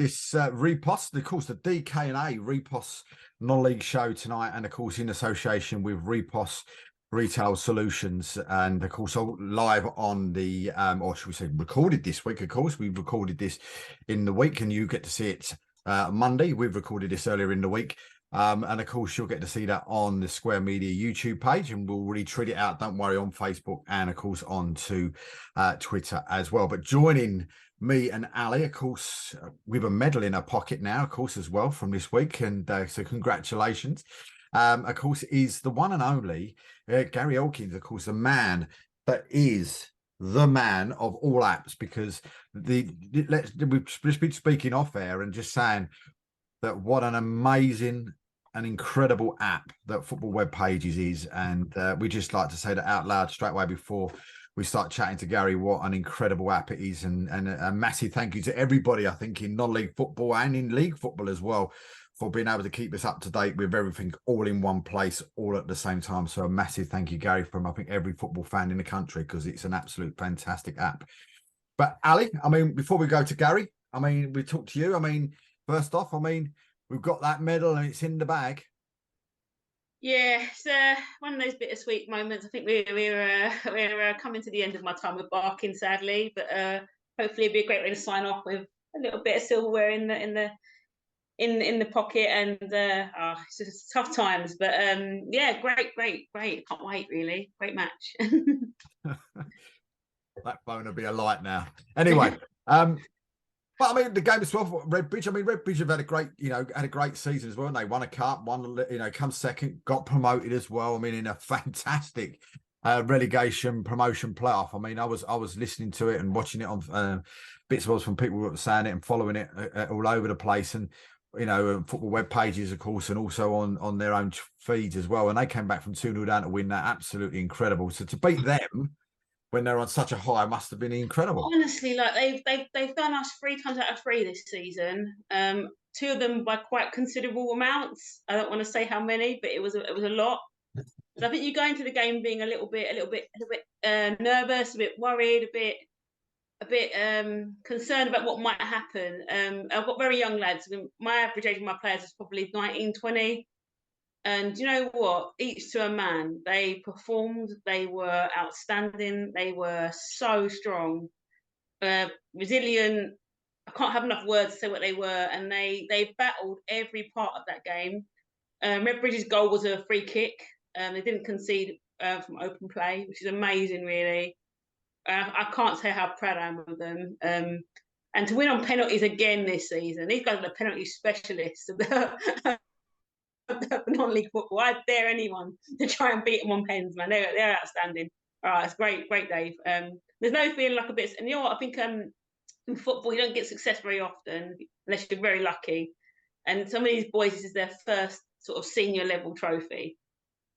this Reposs, of course, the D&K&A Reposs non-league show tonight, and of course in association with Reposs Retail Solutions, and of course live on the or should we say recorded this week. Of course, we've recorded this in the week, and you get to see it Monday. We've recorded this earlier in the week. And of course, you'll get to see that on the Square Media YouTube page, and we'll really treat it out, don't worry, on Facebook and, of course, onto Twitter as well. But joining me and Ali, of course, with a medal in her pocket now, of course, as well from this week. And so congratulations. Of course, is the one and only Gary Ekins, of course, the man that is the man of all apps, because we've been speaking off air and just saying that what an amazing and incredible app that Football Web Pages is. And we just like to say that out loud straight away before we start chatting to Gary, what an incredible app it is. And a massive thank you to everybody, I think, in non-league football and in league football as well, for being able to keep us up to date with everything all in one place, all at the same time. So a massive thank you, Gary, from I think every football fan in the country, because it's an absolute fantastic app. But Ali, I mean, before we go to Gary, I mean, we talk to you. I mean, first off, I mean, we've got that medal and it's in the bag. Yeah, it's one of those bittersweet moments. I think we're coming to the end of my time with Barking, sadly, but hopefully it'll be a great way to sign off with a little bit of silverware in the pocket. And it's just tough times, but yeah, great. Can't wait, really. Great match. That phone will be a light now. Anyway. But I mean, the game itself, Redbridge. I mean, Redbridge have had a great season as well. And they won a cup, come second, got promoted as well. I mean, in a fantastic relegation promotion playoff. I mean, I was listening to it and watching it on bits and bobs from people who were saying it and following it all over the place, and Football Web Pages, of course, and also on their own feeds as well. And they came back from 2-0 down to win that. Absolutely incredible. So to beat them when they're on such a high must have been incredible. Honestly, like they've done us 3 times out of 3 this season. 2 of them by quite considerable amounts. I don't want to say how many, but it was a lot. So I think you go into the game being a little bit nervous, a bit worried, a bit concerned about what might happen. I've got very young lads. I mean, my average age of my players is probably 19, 20. And you know what? Each to a man. They performed. They were outstanding. They were so strong, resilient. I can't have enough words to say what they were. And they battled every part of that game. Redbridge's goal was a free kick. They didn't concede from open play, which is amazing, really. I can't say how proud I am of them. And to win on penalties again this season. These guys are the penalty specialists of the non-league football. I dare anyone to try and beat them on pens, man. They're outstanding. All right, it's great, Dave. There's no feeling like a bit. And you know what? I think in football you don't get success very often unless you're very lucky. And some of these boys, this is their first sort of senior level trophy,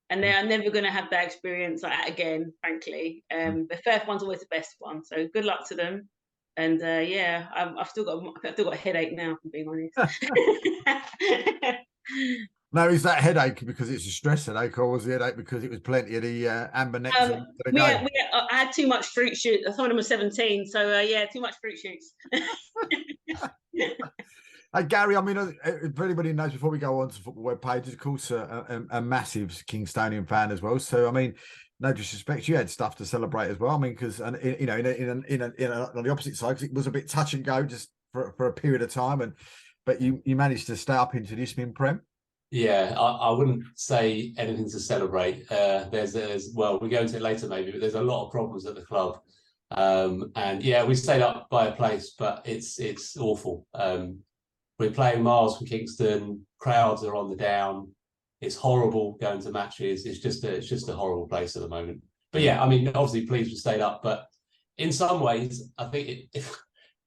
and they are never going to have that experience like that again. Frankly, the first one's always the best one. So good luck to them. And yeah, I've still got a headache now, if I'm being honest. No, is that headache because it's a stress headache, or was the headache because it was plenty of the amber necks? I had too much fruit shoots. Some of them were 17, so yeah, too much fruit shoots. Gary, I mean, if anybody knows, before we go on to Football Web Pages, of course, a massive Kingstonian fan as well. So, I mean, no disrespect, you had stuff to celebrate as well. I mean, because on the opposite side, because it was a bit touch and go just for a period of time, but you managed to stay up into this in Prem. Yeah, I wouldn't say anything to celebrate. There's well, we go into it later maybe, but there's a lot of problems at the club. And yeah, we stayed up by a place, but it's awful. We're playing miles from Kingston. Crowds are on the down. It's horrible going to matches. It's just a horrible place at the moment. But yeah, I mean, obviously pleased we stayed up, but in some ways, I think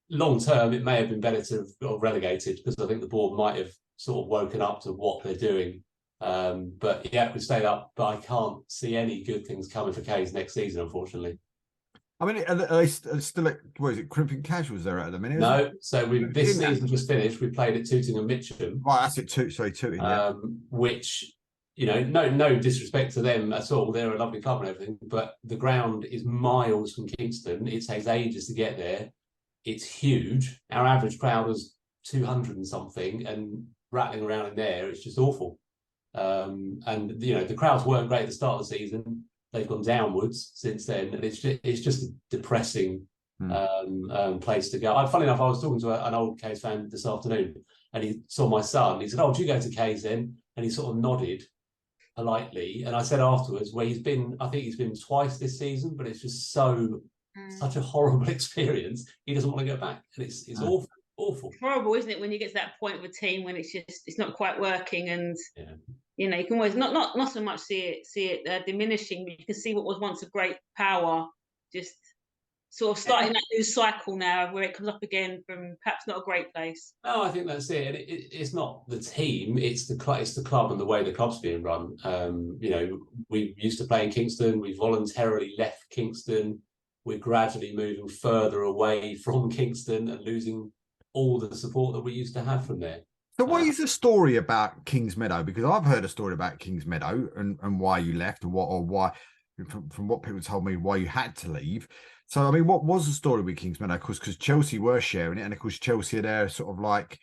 long term it may have been better to have relegated, because I think the board might have sort of woken up to what they're doing. But yeah, we stayed up, but I can't see any good things coming for K's next season, unfortunately. I mean, are they still at, what is it, Crimping Casuals they're at the minute? No, so this season just finished. We played at Tooting and Mitcham. Right, that's it, Tooting, yeah. Which, no disrespect to them at all. They're a lovely club and everything, but the ground is miles from Kingston. It takes ages to get there. It's huge. Our average crowd was 200 and something and rattling around in there. It's just awful. And you know, the crowds weren't great at the start of the season. They've gone downwards since then, and it's just a depressing place to go. Funny enough, I was talking to an old K's fan this afternoon, and he saw my son. He said, "Oh, do you go to K's then?" And he sort of nodded politely. And I said afterwards, where he's been, I think he's been twice this season, but it's just such a horrible experience. He doesn't want to go back, and it's awful. Awful. It's horrible, isn't it, when you get to that point with a team when it's not quite working, and you know, you can always not so much see it diminishing, but you can see what was once a great power just sort of starting that new cycle now where it comes up again from perhaps not a great place. No, I think that's it. And it's not the team; it's the club and the way the club's being run. You know, we used to play in Kingston. We voluntarily left Kingston. We're gradually moving further away from Kingston and losing all the support that we used to have from there. So what is the story about Kings Meadow? Because I've heard a story about Kings Meadow and why you left, and why from what people told me, why you had to leave. So I mean, what was the story with Kings Meadow? Because Chelsea were sharing it, and of course Chelsea are there sort of like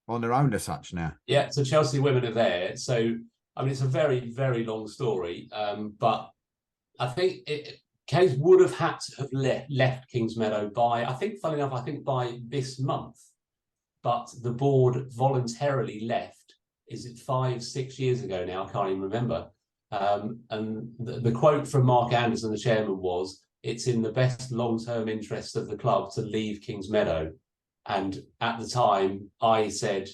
on their own as such now. Yeah, so Chelsea women are there. So I mean, it's a very, very long story, but I think K's would have had to have left Kings Meadow by, I think, funny enough, by this month. But the board voluntarily left. Is it 5-6 years ago now? I can't even remember. And the quote from Mark Anderson, the chairman, was, "It's in the best long-term interest of the club to leave Kings Meadow." And at the time, I said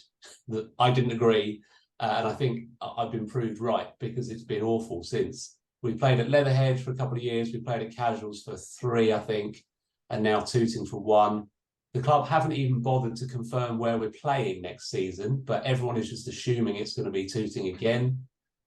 that I didn't agree. And I think I've been proved right, because it's been awful since. We played at Leatherhead for a couple of years. We played at Casuals for 3, I think, and now Tooting for 1. The club haven't even bothered to confirm where we're playing next season, but everyone is just assuming it's going to be Tooting again.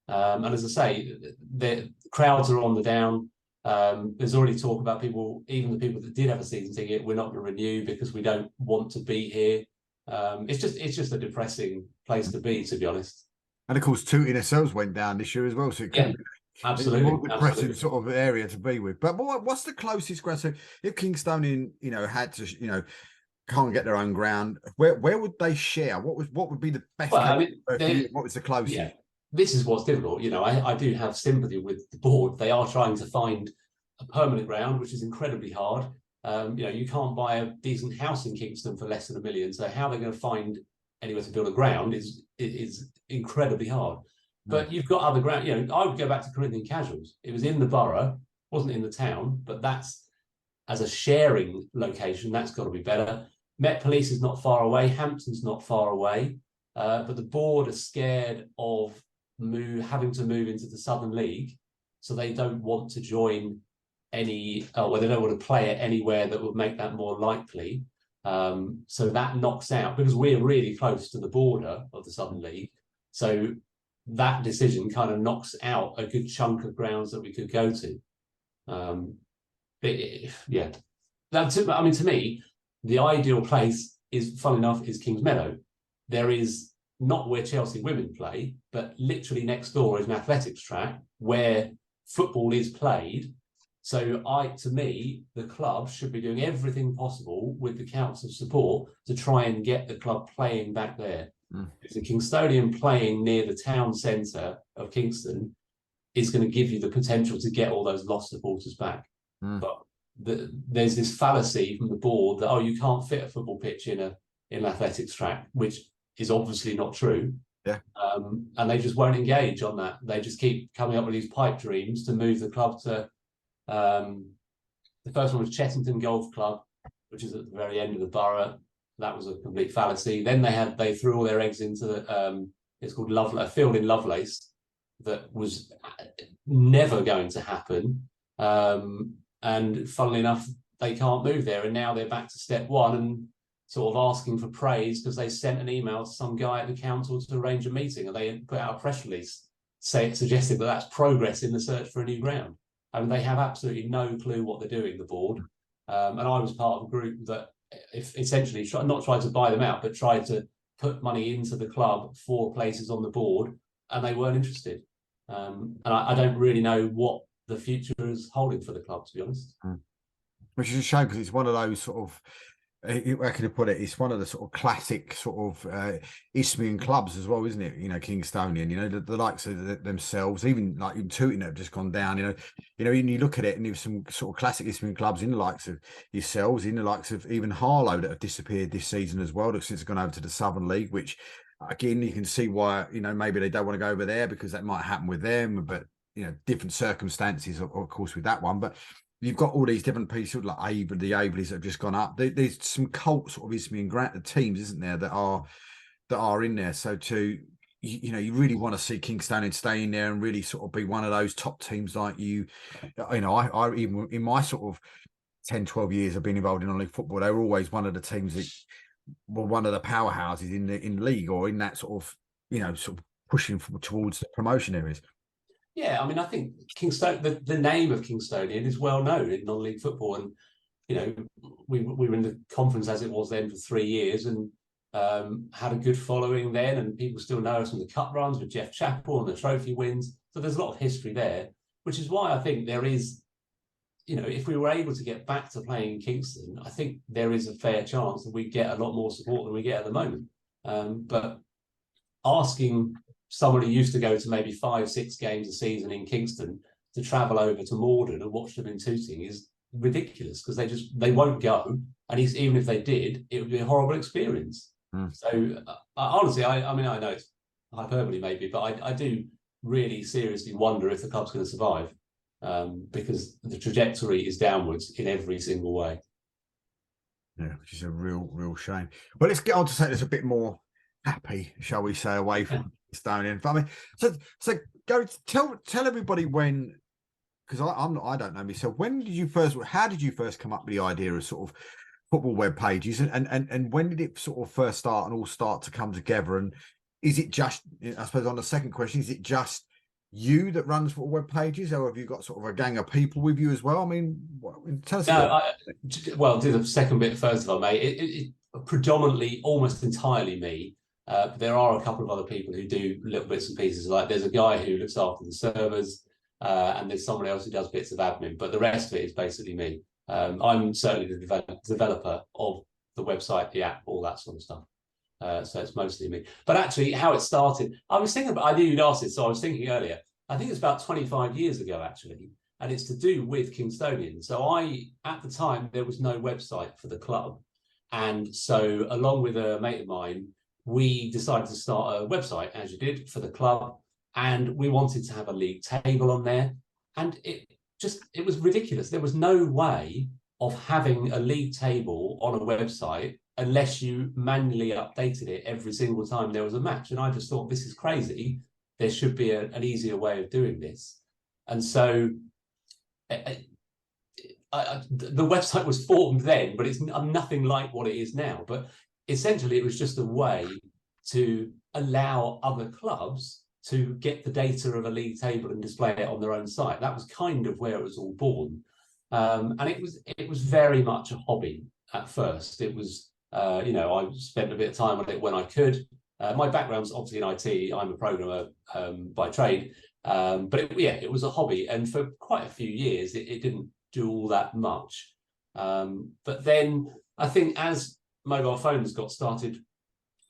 And as I say, the crowds are on the down. There's already talk about people, even the people that did have a season ticket, we're not going to renew because we don't want to be here. It's just a depressing place to be honest. And of course, Tooting themselves went down this year as well, so it could be absolutely more depressing sort of area to be with. But what's the closest ground? So if Kingstonian, you know, had to, you know, can't get their own ground, where would they share? What would be the best? Well, I mean, what was the closest? Yeah, this is what's difficult. You know, I do have sympathy with the board. They are trying to find a permanent ground, which is incredibly hard. You know, you can't buy a decent house in Kingston for less than $1 million. So how they're going to find anywhere to build a ground is incredibly hard. But you've got other ground. You know, I would go back to Corinthian Casuals. It was in the borough, wasn't in the town, but that's, as a sharing location, that's got to be better. Met Police is not far away. Hampton's not far away. But the board are scared of having to move into the Southern League, so they don't want to join they don't want to play it anywhere that would make that more likely. So that knocks out, because we're really close to the border of the Southern League. So that decision kind of knocks out a good chunk of grounds that we could go to. To me, the ideal place is, fun enough, is Kings Meadow. There is not where Chelsea women play, but literally next door is an athletics track where football is played. So to me, the club should be doing everything possible with the council support to try and get the club playing back there. Because the Kingstonian playing near the town centre of Kingston is going to give you the potential to get all those lost supporters back. But there's this fallacy from the board that, you can't fit a football pitch in an athletics track, which is obviously not true. Yeah. And they just won't engage on that. They just keep coming up with these pipe dreams to move the club to. The first one was Chettington Golf Club, which is at the very end of the borough. That was a complete fallacy. Then they threw all their eggs into it's called a field in Lovelace that was never going to happen. And funnily enough, they can't move there. And now they're back to step one and sort of asking for praise because they sent an email to some guy at the council to arrange a meeting, and they put out a press release suggesting that that's progress in the search for a new ground. I mean, they have absolutely no clue what they're doing, the board. And I was part of a group that essentially not tried to buy them out, but tried to put money into the club for places on the board, and they weren't interested. And I don't really know what the future is holding for the club, to be honest. Which is a shame, because it's one of those sort of Where can I put it? It's one of the sort of classic sort of Isthmian clubs as well, isn't it? You know, Kingstonian. You know, the likes of themselves, even like in Tooting have just gone down. You know, and you look at it, and there's some sort of classic Isthmian clubs in the likes of yourselves, in the likes of even Harlow that have disappeared this season as well, since it's gone over to the Southern League. Which, again, you can see why. You know, maybe they don't want to go over there because that might happen with them, but you know, different circumstances, of course, with that one, but. You've got all these different pieces like the Ableys that have just gone up. There's some cult sort of Isthmian teams, isn't there, that are in there. So you know, you really want to see Kingstonian stay in there and really sort of be one of those top teams like you know, I even in my sort of 10, 12 years of being involved in non-league football, they were always one of the teams that were one of the powerhouses in the league or in that sort of, you know, sort of pushing towards the promotion areas. Yeah, I mean, I think Kingstonian, the name of Kingstonian is well known in non-league football, and you know, we were in the conference as it was then for 3 years, and had a good following then, and people still know us from the cup runs with Jeff Chappell and the trophy wins. So there's a lot of history there, which is why I think there is, you know, if we were able to get back to playing in Kingston, I think there is a fair chance that we get a lot more support than we get at the moment. But asking someone who used to go to maybe 5-6 games a season in Kingston to travel over to Morden and watch them in Tooting is ridiculous, because they won't go, and even if they did, it would be a horrible experience. So honestly, I mean, I know it's hyperbole maybe, but I do really seriously wonder if the club's going to survive, because the trajectory is downwards in every single way. Yeah, which is a real shame. Well, let's get on to something that's a bit more happy, shall we say, away from Kingstonian. I mean, so go tell everybody when, because I don't know myself. How did you first come up with the idea of sort of football web pages, and when did it sort of first start and all start to come together? And is it just, I suppose, on the second question, is it just you that runs football web pages, or have you got sort of a gang of people with you as well? I mean, tell us. Well, do the second bit first of all, mate. It predominantly, almost entirely me. There are a couple of other people who do little bits and pieces. Like there's a guy who looks after the servers, and there's someone else who does bits of admin. But the rest of it is basically me. I'm certainly the developer of the website, the app, all that sort of stuff. So it's mostly me. But actually, how it started, I was thinking about, I knew you'd asked it, so I was thinking earlier. I think it's about 25 years ago, actually, and it's to do with Kingstonian. So at the time, there was no website for the club. And so along with a mate of mine, we decided to start a website, as you did, for the club. And we wanted to have a league table on there. And it was ridiculous. There was no way of having a league table on a website unless you manually updated it every single time there was a match. And I just thought, this is crazy. There should be an easier way of doing this. And so the website was formed then, but it's nothing like what it is now. But essentially, it was just a way to allow other clubs to get the data of a league table and display it on their own site. That was kind of where it was all born. And it was very much a hobby at first. It was, you know, I spent a bit of time on it when I could. My background's obviously in IT. I'm a programmer by trade. But it was a hobby. And for quite a few years, it didn't do all that much. But then I think as mobile phones got started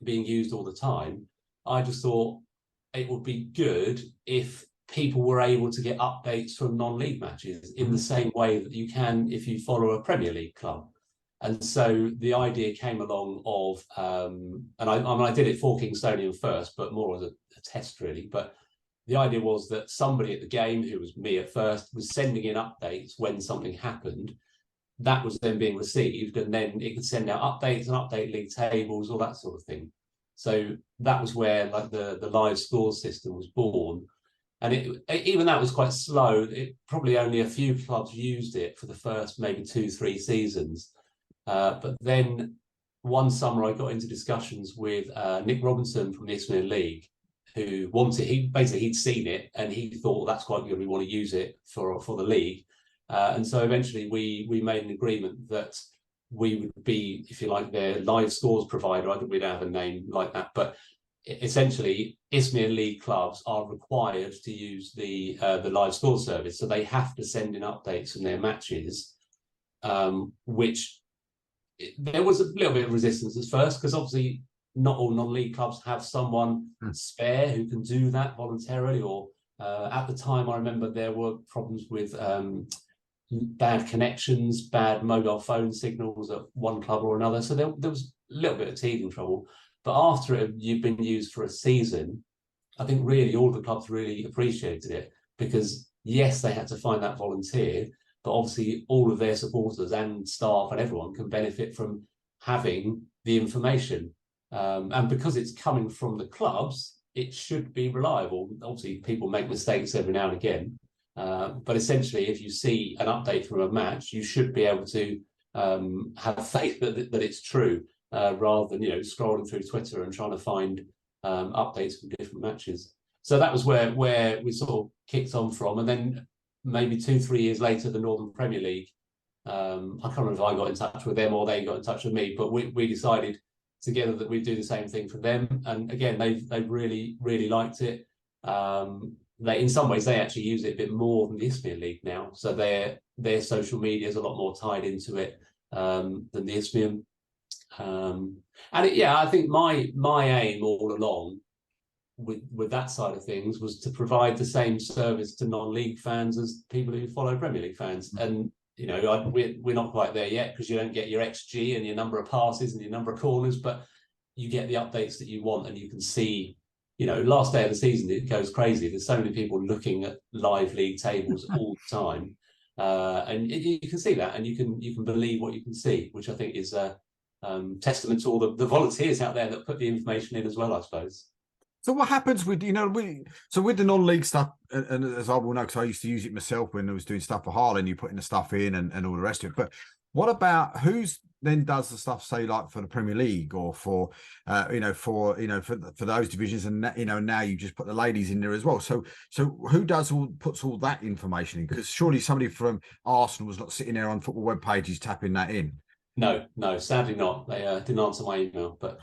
being used all the time, I just thought it would be good if people were able to get updates from non-league matches in the same way that you can if you follow a Premier League club. And so the idea came along of, and I did it for Kingstonian first, but more as a test really. But the idea was that somebody at the game, who was me at first, was sending in updates when something happened. That was then being received, and then it could send out updates and update league tables, all that sort of thing. So that was where like the live scores system was born. And even that was quite slow. Probably only a few clubs used it for the first maybe 2-3 seasons. But then one summer I got into discussions with Nick Robinson from the Isthmian League, who he'd seen it and he thought, well, that's quite good, we want to use it for the league. And so eventually we made an agreement that we would be, if you like, their live scores provider. I think we don't have a name like that, but essentially Isthmian League clubs are required to use the live score service. So they have to send in updates from their matches, which there was a little bit of resistance at first, because obviously not all non-league clubs have someone spare who can do that voluntarily, or at the time I remember there were problems with bad connections, bad mobile phone signals at one club or another, so there was a little bit of teething trouble. But after it had been used for a season, I think really all the clubs really appreciated it, because yes, they had to find that volunteer, but obviously all of their supporters and staff and everyone can benefit from having the information. And because it's coming from the clubs, it should be reliable. Obviously, people make mistakes every now and again, but essentially, if you see an update from a match, you should be able to have faith that it's true, rather than scrolling through Twitter and trying to find updates from different matches. So that was where we sort of kicked on from, and then maybe 2-3 years later, the Northern Premier League. I can't remember if I got in touch with them or they got in touch with me, but we decided together that we'd do the same thing for them. And again, they've really liked it. They, in some ways, they actually use it a bit more than the Isthmian League now. So their social media is a lot more tied into it than the Isthmian. And I think my aim all along with that side of things was to provide the same service to non-league fans as people who follow Premier League fans. And we're not quite there yet, because you don't get your XG and your number of passes and your number of corners, but you get the updates that you want, and you can see, last day of the season, it goes crazy. There's so many people looking at live league tables all the time, and you can see that, and you can believe what you can see, which I think is a testament to all the volunteers out there that put the information in as well, I suppose. So what happens with, with the non-league stuff, and as I will know, because I used to use it myself when I was doing stuff for Harlan, you putting the stuff in and all the rest of it. But what about who's then does the stuff, say, like for the Premier League or for those divisions, and now you just put the ladies in there as well. So who puts all that information in? Because surely somebody from Arsenal was not sitting there on football web pages tapping that in. No, sadly not. They didn't answer my email, but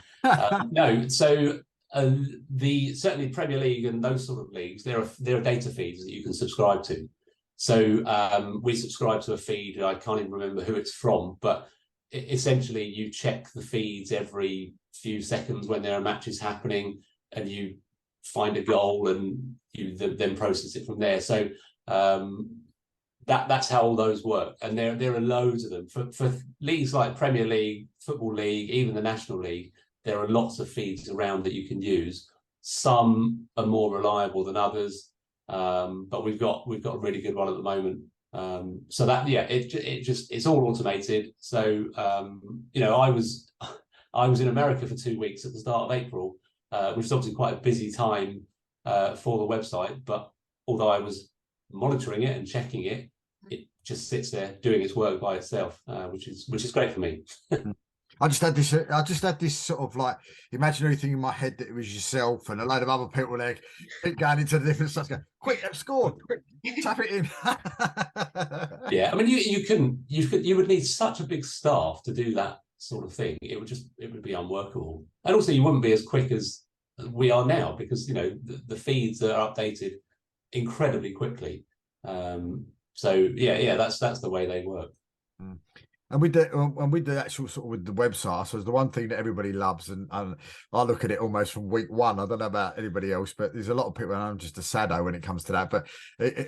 no. So certainly Premier League and those sort of leagues, there are data feeds that you can subscribe to. So we subscribe to a feed. I can't even remember who it's from, but essentially you check the feeds every few seconds when there are matches happening, and you find a goal and you then process it from there. So that's how all those work, and there are loads of them for leagues like Premier League, Football League, even the National League. There are lots of feeds around that you can use. Some are more reliable than others, but we've got a really good one at the moment. So that it's all automated. So I was in America for 2 weeks at the start of April, which is obviously quite a busy time for the website. But although I was monitoring it and checking it, it just sits there doing its work by itself, which is great for me. I just had this sort of like imaginary thing in my head that it was yourself and a load of other people there going into the different stuff, going, quick, they've scored, quick, tap it in. Yeah, I mean, you would need such a big staff to do that sort of thing. It would be unworkable, and also you wouldn't be as quick as we are now, because the feeds are updated incredibly quickly. So that's the way they work. And with the actual sort of with the website, so it's the one thing that everybody loves, and I look at it almost from week one. I don't know about anybody else, but there's a lot of people, and I'm just a saddo when it comes to that. But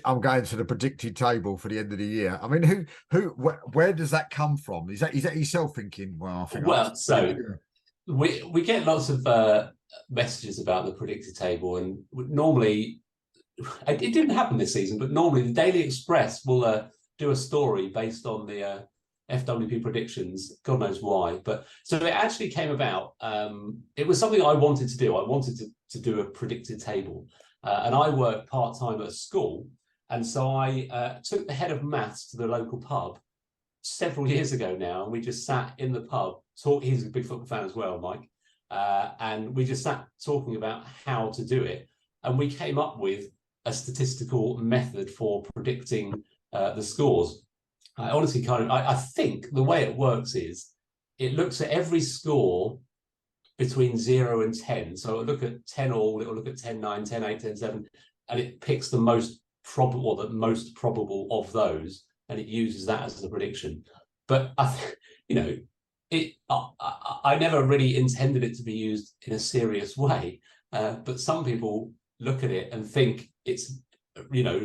I'm going to the predicted table for the end of the year. I mean, where does that come from? Is that yourself thinking? Well, we get lots of messages about the predicted table, and normally it didn't happen this season, but normally the Daily Express will do a story based on the FWP predictions. God knows why, but so it actually came about. It was something I wanted to do. I wanted to do a predicted table, and I work part-time at a school, and so I took the head of maths to the local pub several years ago now, and we just sat in the pub. He's a big football fan as well, Mike, and we just sat talking about how to do it, and we came up with a statistical method for predicting the scores. I honestly I think the way it works is it looks at every score between 0 and 10. So it'll look at 10 all, it'll look at 10-9, 10-8, 10-7, and it picks the most probable, or the most probable of those, and it uses that as the prediction. But I never really intended it to be used in a serious way, but some people look at it and think it's,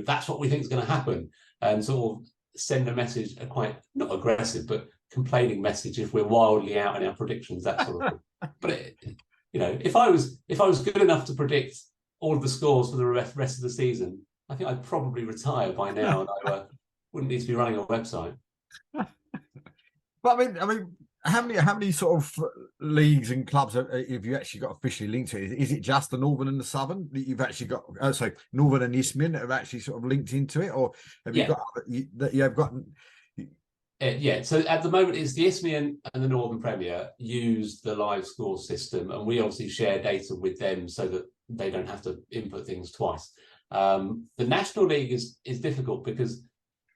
that's what we think is going to happen, and sort of send a message, a quite not aggressive but complaining message if we're wildly out in our predictions, that sort of thing. But if I was good enough to predict all of the scores for the rest of the season, I think I'd probably retire by now, and I wouldn't need to be running a website. But I mean, how many sort of leagues and clubs have you actually got officially linked to? Is it just the Northern and the Southern that you've actually got? Sorry, Northern and Isthmian that have actually sort of linked into it, or have you got that you have got? Yeah, so at the moment it's the Isthmian and the Northern Premier use the live score system, and we obviously share data with them so that they don't have to input things twice. The National League is difficult because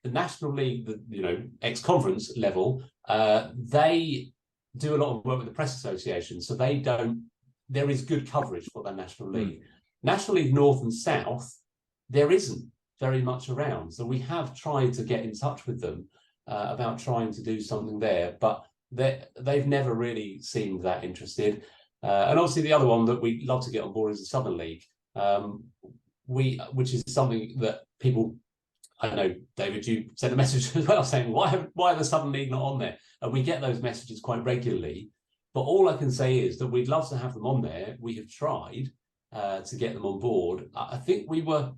the National League, ex-conference level, they do a lot of work with the Press Association, so there is good coverage for the National League. National League North and South, there isn't very much around, so we have tried to get in touch with them about trying to do something there, but they've never really seemed that interested. And obviously the other one that we'd love to get on board is the Southern League, which is something that people, I know, David, you sent a message as well saying, why are the Southern League not on there? And we get those messages quite regularly, but all I can say is that we'd love to have them on there. We have tried to get them on board. I think we were,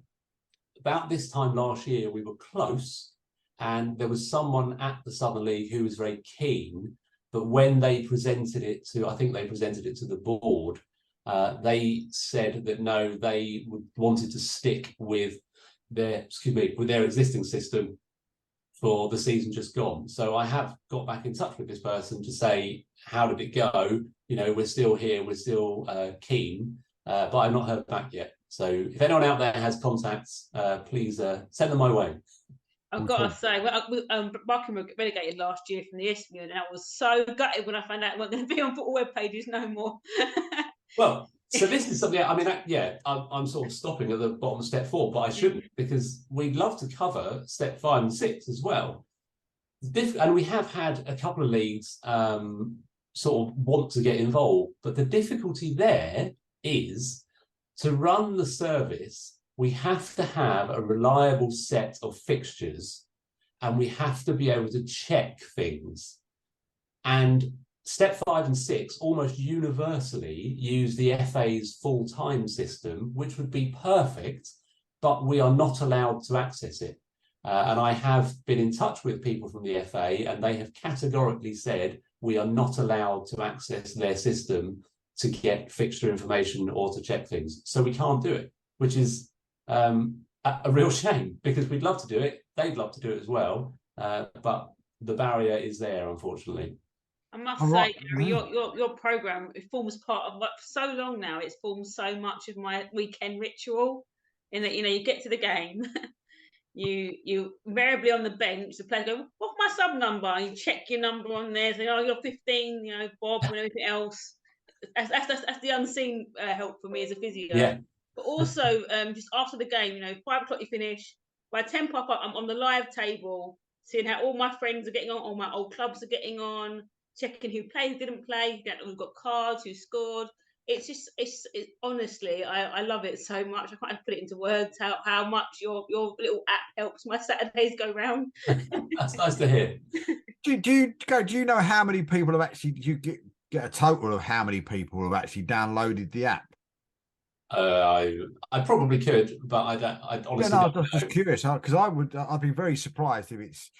about this time last year, we were close, and there was someone at the Southern League who was very keen, but when they presented it to, I think they presented it to the board, they said that no, they wanted to stick with their existing system for the season just gone. So I have got back in touch with this person to say, how did it go? We're still here, we're still keen, but I've not heard back yet. So if anyone out there has contacts, please send them my way. I've got to say, Barking were relegated last year from the Isthmian, and I was so gutted when I found out it wasn't going to be on football web pages no more. Well, so this is something, I'm sort of stopping at the bottom of step 4, but I shouldn't, because we'd love to cover step 5 and 6 as well. And we have had a couple of leagues sort of want to get involved, but the difficulty there is to run the service, we have to have a reliable set of fixtures, and we have to be able to check things. And step 5 and 6 almost universally use the FA's full-time system, which would be perfect, but we are not allowed to access it. And I have been in touch with people from the FA, and they have categorically said we are not allowed to access their system to get fixture information or to check things. So we can't do it, which is a real shame, because we'd love to do it. They'd love to do it as well, but the barrier is there, unfortunately. I must say, Gary, your program, it forms part of, for so long now, it's formed so much of my weekend ritual, in that you get to the game, you invariably on the bench, the players go, what's my sub number? You check your number on there, say, oh, you're 15, Bob, and everything else. That's the unseen help for me as a physio. Yeah. But also, just after the game, 5 o'clock you finish. By 10 pop up, I'm on the live table, seeing how all my friends are getting on, all my old clubs are getting on, checking who played, didn't play, we've got cards, who scored. It's honestly, I love it so much. I can't put it into words how much your little app helps my Saturdays go round. That's nice to hear. Do you know how many people have actually, do you get a total of how many people have actually downloaded the app? I probably could, but I honestly don't know. I was just curious, because I'd be very surprised if it's,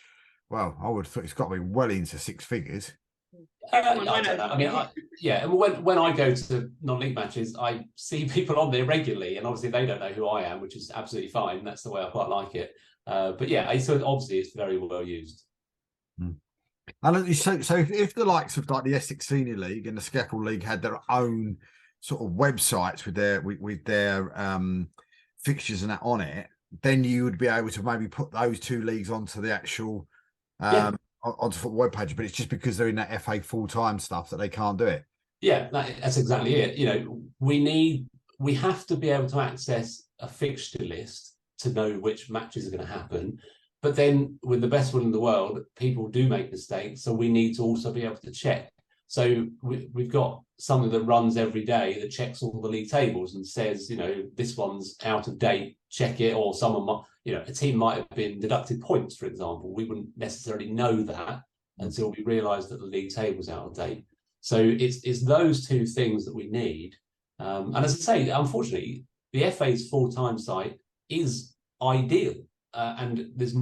well, I would have thought it's got to be well into 6 figures. I don't know. When I go to non-league matches, I see people on there regularly, and obviously they don't know who I am, which is absolutely fine. That's the way I quite like it. But yeah, so obviously it's very well used. And so if the likes of like the Essex Senior League and the Skeckle League had their own sort of websites with their fixtures and that on it, then you would be able to maybe put those 2 leagues onto the actual onto the web page. But it's just because they're in that FA full-time stuff that they can't do it. Yeah, that's exactly it. We have to be able to access a fixture list to know which matches are going to happen. But then with the best will in the world, people do make mistakes. So we need to also be able to check. So we've got something that runs every day that checks all the league tables and says, this one's out of date, check it, or someone might, a team might have been deducted points, for example. We wouldn't necessarily know that until we realised that the league table's out of date. So it's those two things that we need. And as I say, unfortunately, the FA's full-time site is ideal. And there's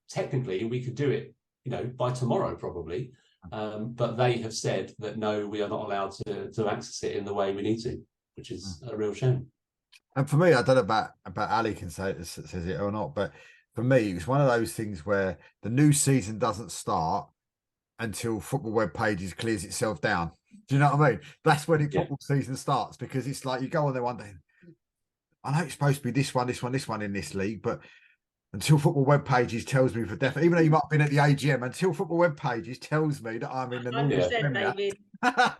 technically we could do it, by tomorrow probably. But they have said that no, we are not allowed to access it in the way we need to, which is a real shame. And for me, I don't know about Ali can says it or not, but for me, it's one of those things where the new season doesn't start until football web pages clears itself down. Do you know what I mean? That's when football season starts, because it's like you go on there one day, I know it's supposed to be this one in this league, but until football web pages tells me for definite, even though you might have been at the AGM, until football web pages tells me that I'm in the normal Premier. David. I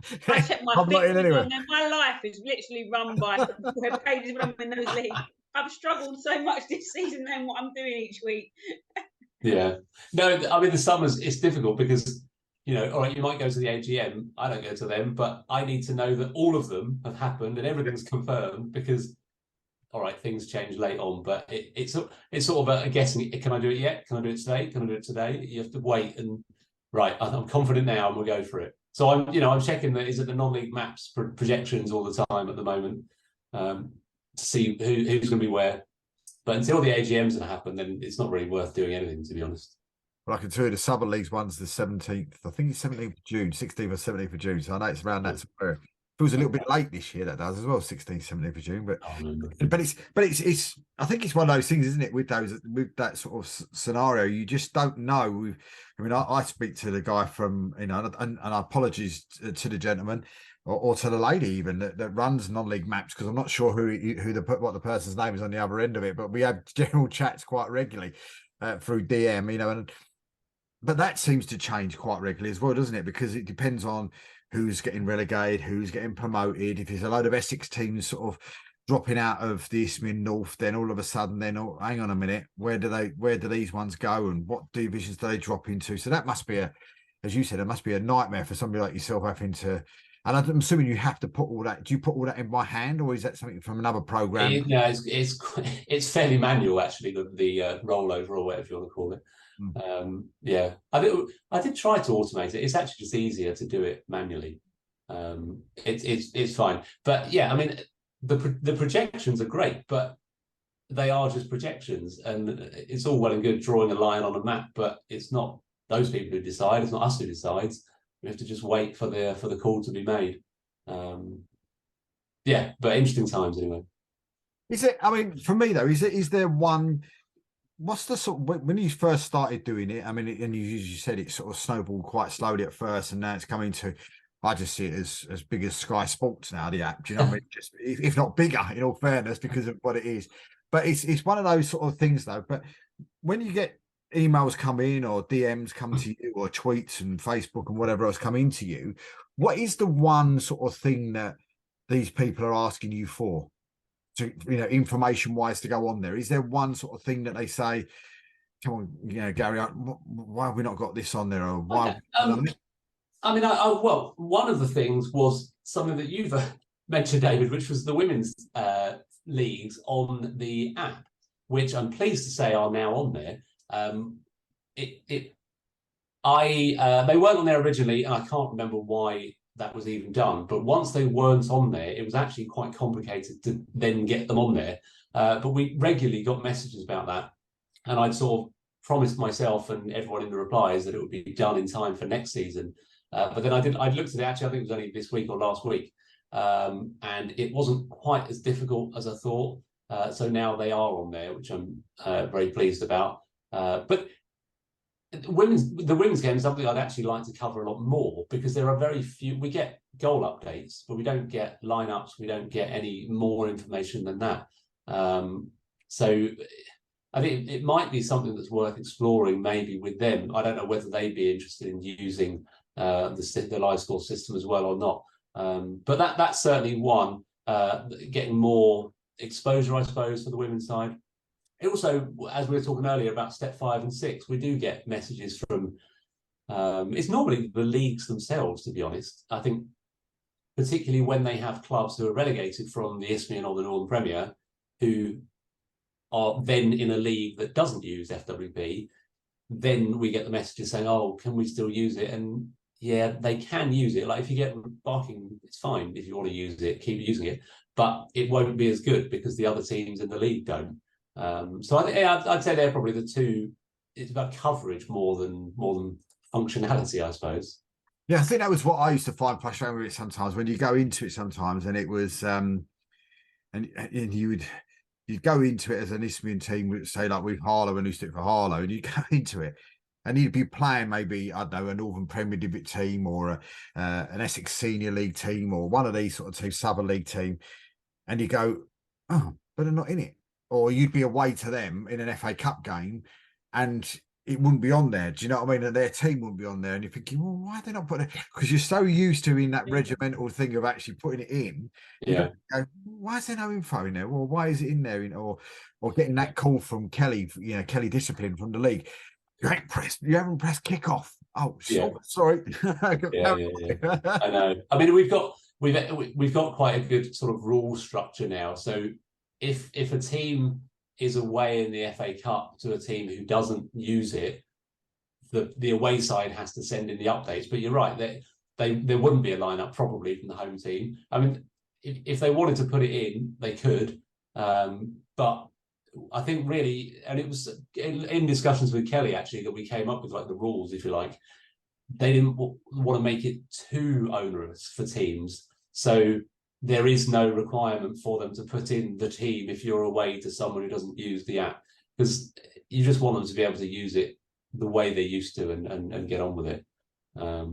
check my fixtures on there. My life is literally run by web pages when I'm in those leagues. I've struggled so much this season knowing what I'm doing each week. Yeah. No, I mean, the summers, it's difficult because, all right, you might go to the AGM. I don't go to them, but I need to know that all of them have happened and everything's confirmed, because all right, things change late on, but it's sort of a guessing. Can I do it yet? Can I do it today? Can I do it today? You have to wait and right. I'm confident now, and we'll go for it. So I'm checking that is it the non-league maps projections all the time at the moment to see who's going to be where. But until the AGMs have happened, then it's not really worth doing anything, to be honest. Well, I can tell you the Southern League's one's the 17th. I think it's 17th of June, 16th or 17th of June. So I know it's around that somewhere. Feels a little bit late this year, that does as well, 16th, 17th of June. But it's I think it's one of those things, isn't it? With that sort of scenario, you just don't know. I mean, I speak to the guy from, and apologies to the gentleman or to the lady even that runs non-league maps, because I'm not sure what the person's name is on the other end of it. But we have general chats quite regularly through DM, but that seems to change quite regularly as well, doesn't it? Because it depends on who's getting relegated, who's getting promoted. If there's a load of Essex teams sort of dropping out of the Isthmian North, then all of a sudden, hang on a minute, where do these ones go, and what divisions do they drop into? So that must be as you said, it must be a nightmare for somebody like yourself having to. And I'm assuming you have to put all that. Do you put all that in by hand, or is that something from another program? It's fairly manual, actually. The rollover, or whatever you want to call it. I did try to automate it. It's actually just easier to do it manually. It's fine, but yeah, I mean, the projections are great, but they are just projections, and it's all well and good drawing a line on a map, but it's not those people who decide. It's not us who decides. We have to just wait for the call to be made. But interesting times anyway. Is it? I mean, for me though, is there one? What's the sort of, when you first started doing it? I mean, and you said it sort of snowballed quite slowly at first, and now it's coming to. I just see it as big as Sky Sports now. The app, do you know what I mean? Just if not bigger, in all fairness, because of what it is. But it's one of those sort of things though. But when you get emails come in, or DMs come to you, or tweets and Facebook and whatever else come into you, what is the one sort of thing that these people are asking you for? To, information wise, to go on there? Is there one sort of thing that they say, come on, Gary, why have we not got this on there, or why? I mean, well, one of the things was something that you've mentioned, David, which was the women's leagues on the app, which I'm pleased to say are now on there. They weren't on there originally, and I can't remember why that was even done. But once they weren't on there, it was actually quite complicated to then get them on there. But we regularly got messages about that, and I'd sort of promised myself and everyone in the replies that it would be done in time for next season. But then I looked at it, actually, I think it was only this week or last week, and it wasn't quite as difficult as I thought. So now they are on there, which I'm very pleased about. But the women's game is something I'd actually like to cover a lot more, because there are very few. We get goal updates, but we don't get lineups. We don't get any more information than that. So I think it might be something that's worth exploring, maybe with them. I don't know whether they'd be interested in using the live score system as well or not. But that's certainly one, getting more exposure, I suppose, for the women's side. It also, as we were talking earlier about step 5 and 6, we do get messages from It's normally the leagues themselves, to be honest. I think particularly when they have clubs who are relegated from the Isthmian or the Northern Premier, who are then in a league that doesn't use FWP, then we get the messages saying, oh, can we still use it? And yeah, they can use it. Like if you get barking, it's fine. If you want to use it, keep using it. But it won't be as good because the other teams in the league don't. So I'd say they're probably the two. It's about coverage more than functionality, I suppose. Yeah, I think that was what I used to find frustrating with it sometimes when you go into it sometimes, and it was and you'd go into it as an Isthmian team, say like with Harlow and used to do it for Harlow, and you go into it and you'd be playing maybe, I don't know, a Northern Premier Division team or an Essex Senior League team or one of these sort of teams, Southern League team, and you go, oh, but they're not in it. Or you'd be away to them in an FA Cup game and it wouldn't be on there. Do you know what I mean? And their team wouldn't be on there. And you're thinking, well, why are they not putting it? Because you're so used to in that regimental thing of actually putting it in. Yeah. Go, why is there no info in there? Well, why is it in there? Or getting that call from Kelly, Kelly Discipline from the league. You haven't pressed kickoff. Oh, sorry. Yeah. I know. I mean, we've got quite a good sort of rule structure now. So if a team is away in the FA Cup to a team who doesn't use it, the away side has to send in the updates. But you're right, there wouldn't be a lineup probably from the home team. I mean, if they wanted to put it in, they could. But I think really, and it was in discussions with Kelly actually that we came up with like the rules, if you like. They didn't want to make it too onerous for teams. So there is no requirement for them to put in the team if you're away to someone who doesn't use the app, because you just want them to be able to use it the way they're used to and get on with it. But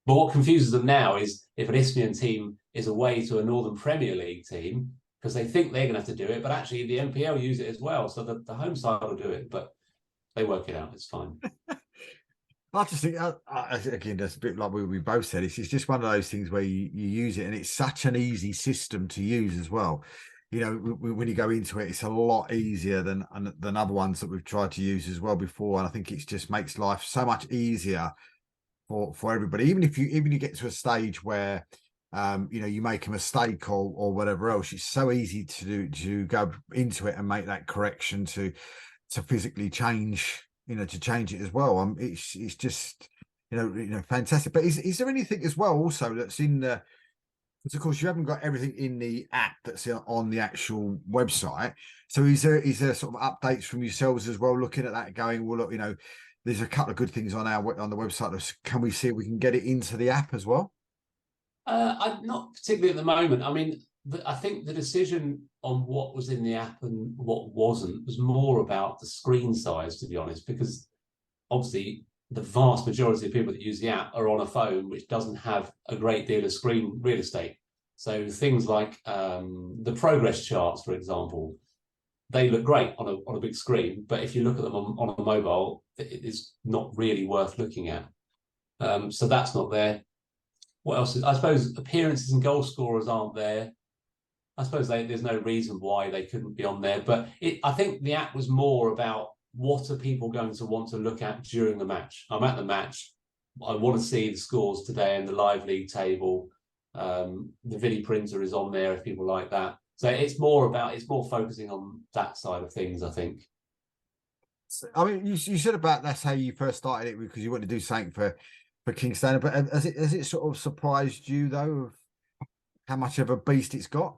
what confuses them now is if an Isthmian team is away to a Northern Premier League team, because they think they're going to have to do it, but actually the NPL use it as well, so the home side will do it, but they work it out. It's fine. I just think, again, that's a bit like we both said. It's just one of those things where you use it, and it's such an easy system to use as well. You know, when you go into it, it's a lot easier than other ones that we've tried to use as well before. And I think it just makes life so much easier for everybody. Even if you get to a stage where you make a mistake or whatever else, it's so easy to go into it and make that correction to physically change. To change it as well. It's just fantastic. But is there anything as well also that's in the? Because of course you haven't got everything in the app that's on the actual website. So is there sort of updates from yourselves as well, looking at that, going, well, look, there's a couple of good things on the website. Can we see if we can get it into the app as well? I'm not particularly at the moment. I mean, I think the decision on what was in the app and what wasn't was more about the screen size, to be honest, because obviously the vast majority of people that use the app are on a phone which doesn't have a great deal of screen real estate. So things like the progress charts, for example, they look great on a big screen, but if you look at them on a mobile, it is not really worth looking at. So that's not there. What else? I suppose appearances and goal scorers aren't there. I suppose there's no reason why they couldn't be on there, but I think the app was more about what are people going to want to look at during the match. I'm at the match. I want to see the scores today in the live league table. The video printer is on there if people like that. So it's more focusing on that side of things, I think. I mean, you said about that's how you first started it because you wanted to do something for Kingston, but has it sort of surprised you though how much of a beast it's got?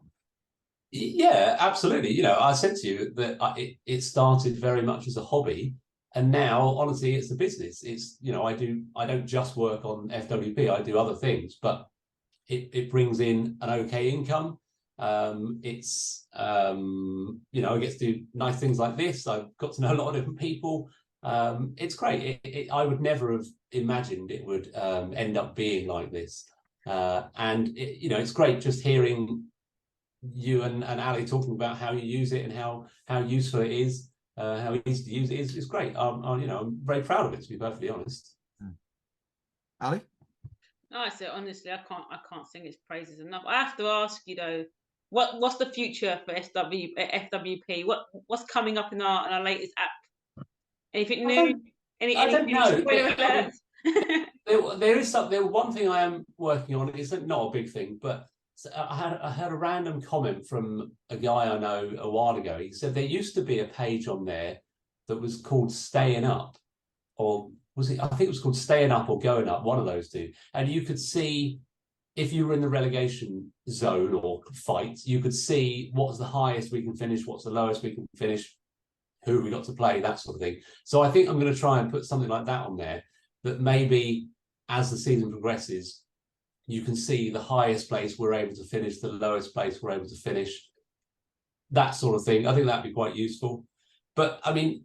Yeah, absolutely. I said to you that it started very much as a hobby, and now honestly it's a business. It's I don't just work on FWP, I do other things, but it brings in an okay income. I get to do nice things like this. I've got to know a lot of different people. It's great. I would never have imagined it would end up being like this. And it's great just hearing you and Ali talking about how you use it and how useful it is, how easy to use it is great. I'm very proud of it, to be perfectly honest. Ali? No, I say honestly, I can't sing its praises enough. I have to ask you though, what's the future for FWP? What's coming up in our latest app? Anything new? I don't know. spoiler alerts? There is something. One thing I am working on. It's not a big thing, but I had a random comment from a guy I know a while ago. He said there used to be a page on there that was called Staying Up, or was it? I think it was called Staying Up or Going Up, one of those two. And you could see if you were in the relegation zone or fight, you could see what's the highest we can finish, what's the lowest we can finish, who we got to play, that sort of thing. So I think I'm going to try and put something like that on there, that maybe as the season progresses, you can see the highest place we're able to finish, the lowest place we're able to finish, that sort of thing. I think that'd be quite useful. But I mean,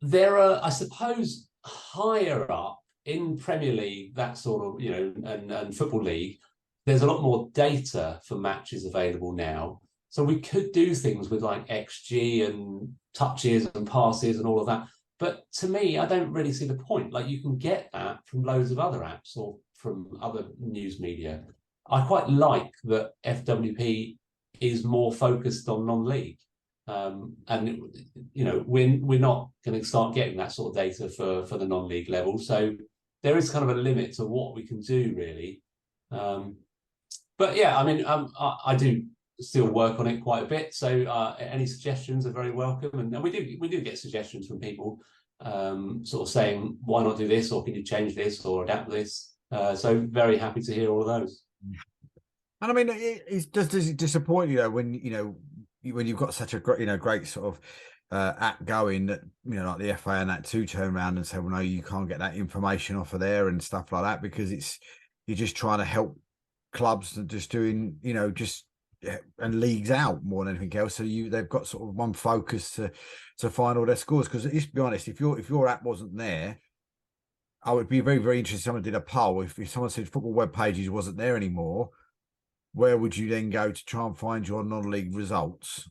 there are, I suppose, higher up in Premier League, that sort of, and Football League, there's a lot more data for matches available now. So we could do things with like XG and touches and passes and all of that. But to me, I don't really see the point. Like, you can get that from loads of other apps or from other news media. I quite like that FWP is more focused on non-league. And we're not going to start getting that sort of data for the non-league level. So there is kind of a limit to what we can do, really. But yeah, I mean, I do still work on it quite a bit. So any suggestions are very welcome, and we do get suggestions from people, sort of saying, why not do this, or can you change this or adapt this? So very happy to hear all of those. And I mean, does it disappoint you though when you've got such a great sort of app going that like the FA and that to turn around and say, well, no, you can't get that information off of there and stuff like that, because you're just trying to help clubs and just doing and leagues out more than anything else. So they've got sort of one focus to find all their scores. Because let's be honest, if your app wasn't there, I would be very, very interested. Someone did a poll. If someone said football web pages wasn't there anymore, where would you then go to try and find your non-league results?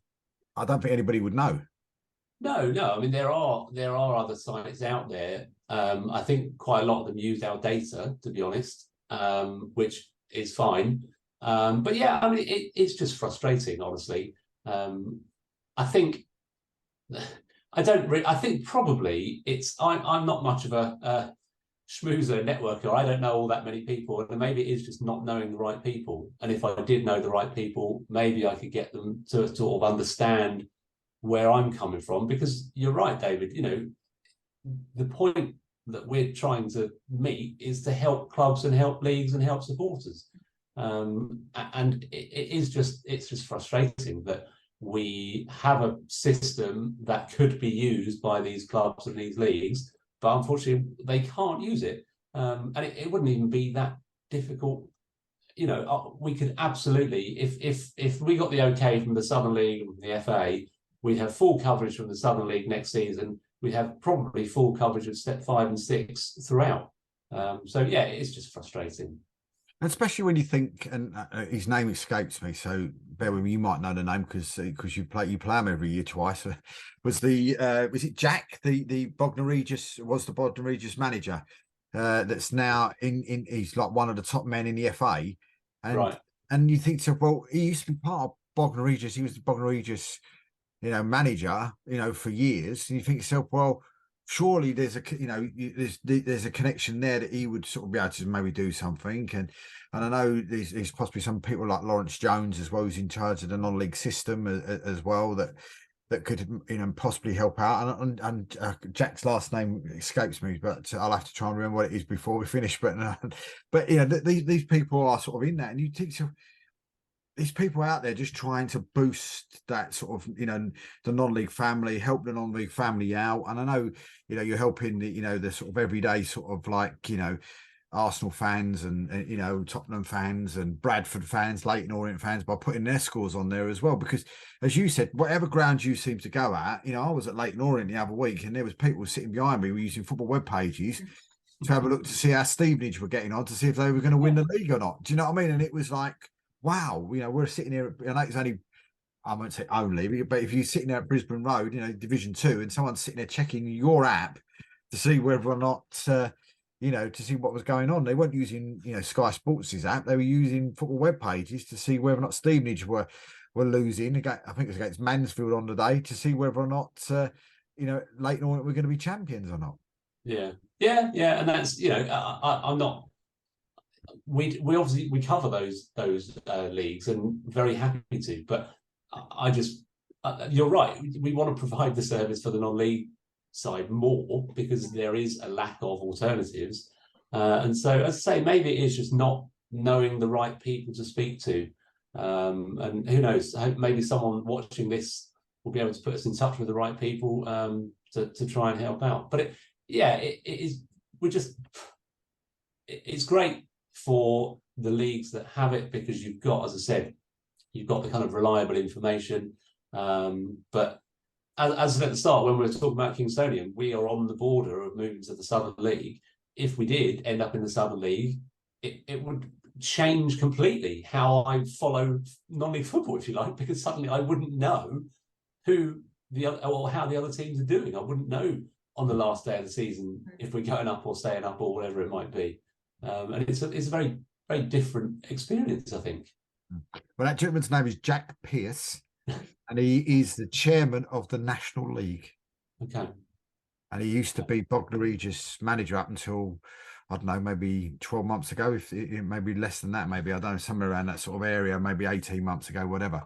I don't think anybody would know. No. I mean, there are other sites out there. I think quite a lot of them use our data, to be honest, which is fine. But yeah, I mean, it's just frustrating, honestly. I think probably I'm not much of a schmoozer networker. I don't know all that many people, and maybe it is just not knowing the right people. And if I did know the right people, maybe I could get them to sort of understand where I'm coming from. Because you're right, David, the point that we're trying to meet is to help clubs and help leagues and help supporters. And it's just frustrating that we have a system that could be used by these clubs and these leagues, but unfortunately they can't use it. And it wouldn't even be that difficult. We could absolutely, if we got the okay from the Southern League and the FA, we'd have full coverage from the Southern League next season. We'd have probably full coverage of step 5 and 6 throughout. So yeah, it's just frustrating. And especially when you think, and his name escapes me, so bear with me. You might know the name because you play him every year twice. Was it Jack, the Bognor Regis manager, that's now he's like one of the top men in the FA, and right. And you think, so well, he used to be part of Bognor Regis. He was the Bognor Regis, manager, for years. And you think to yourself, well, surely there's a connection there that he would sort of be able to maybe do something. And I know there's possibly some people like Lawrence Jones as well, who's in charge of the non-league system as well, that could possibly help out. And Jack's last name escapes me, but I'll have to try and remember what it is before we finish. But these people are sort of in that, and you think so. These people out there just trying to boost that sort of, the non-league family, help the non-league family out. And I know, you're helping the sort of everyday sort of like, Arsenal fans and Tottenham fans and Bradford fans, Leyton Orient fans, by putting their scores on there as well. Because as you said, whatever ground you seem to go at, I was at Leyton Orient the other week, and there was people sitting behind me, were using football web pages to have a look to see how Stevenage were getting on, to see if they were going to win the league or not. Do you know what I mean? And it was like, wow, we're sitting here. I know it's only, I won't say only, but if you're sitting there at Brisbane Road, Division 2, and someone's sitting there checking your app to see whether or not, to see what was going on. They weren't using, Sky Sports' app. They were using football web pages to see whether or not Stevenage were losing. I think it was against Mansfield on the day, to see whether or not, Leyton Orient were going to be champions or not. Yeah, and that's, you know, I'm not. We obviously we cover those leagues and very happy to, but I just you're right. We want to provide the service for the non-league side more because there is a lack of alternatives, and so as I say, maybe it is just not knowing the right people to speak to, and who knows, maybe someone watching this will be able to put us in touch with the right people to try and help out. But it is. It's great for the leagues that have it because you've got, as I said, you've got the kind of reliable information. But as I said at the start, when we were talking about Kingstonian, we are on the border of moving to the Southern League. If we did end up in the Southern League, it would change completely how I follow non-league football, if you like, because suddenly I wouldn't know who the other or how the other teams are doing. I wouldn't know on the last day of the season if we're going up or staying up or whatever it might be. And it's a very, very different experience, I think. Well, that gentleman's name is Jack Pearce, and he is the chairman of the National League. Okay. And he used to be Bognor Regis manager up until, I don't know, maybe 12 months ago, if maybe less than that, maybe, I don't know, somewhere around that sort of area, maybe 18 months ago, whatever.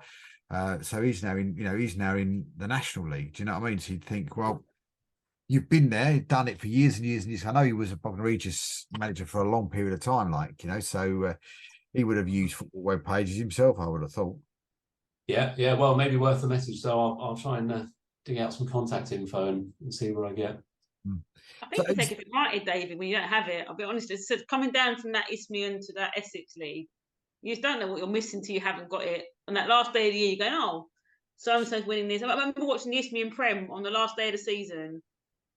So he's now in, he's now in the National League. Do you know what I mean? So you'd think, well, you've been there, done it for years and years and years. I know he was a Bognor Regis manager for a long period of time, so he would have used football web pages himself, I would have thought. Yeah. Well, maybe worth a message. So I'll try and dig out some contact info and see where I get. I think you take it for granted, David, when you don't have it. I'll be honest, it's coming down from that Isthmian to that Essex League. You just don't know what you're missing till you haven't got it. On that last day of the year, you're going, oh, so-and-so's winning this. I remember watching the Isthmian Prem on the last day of the season,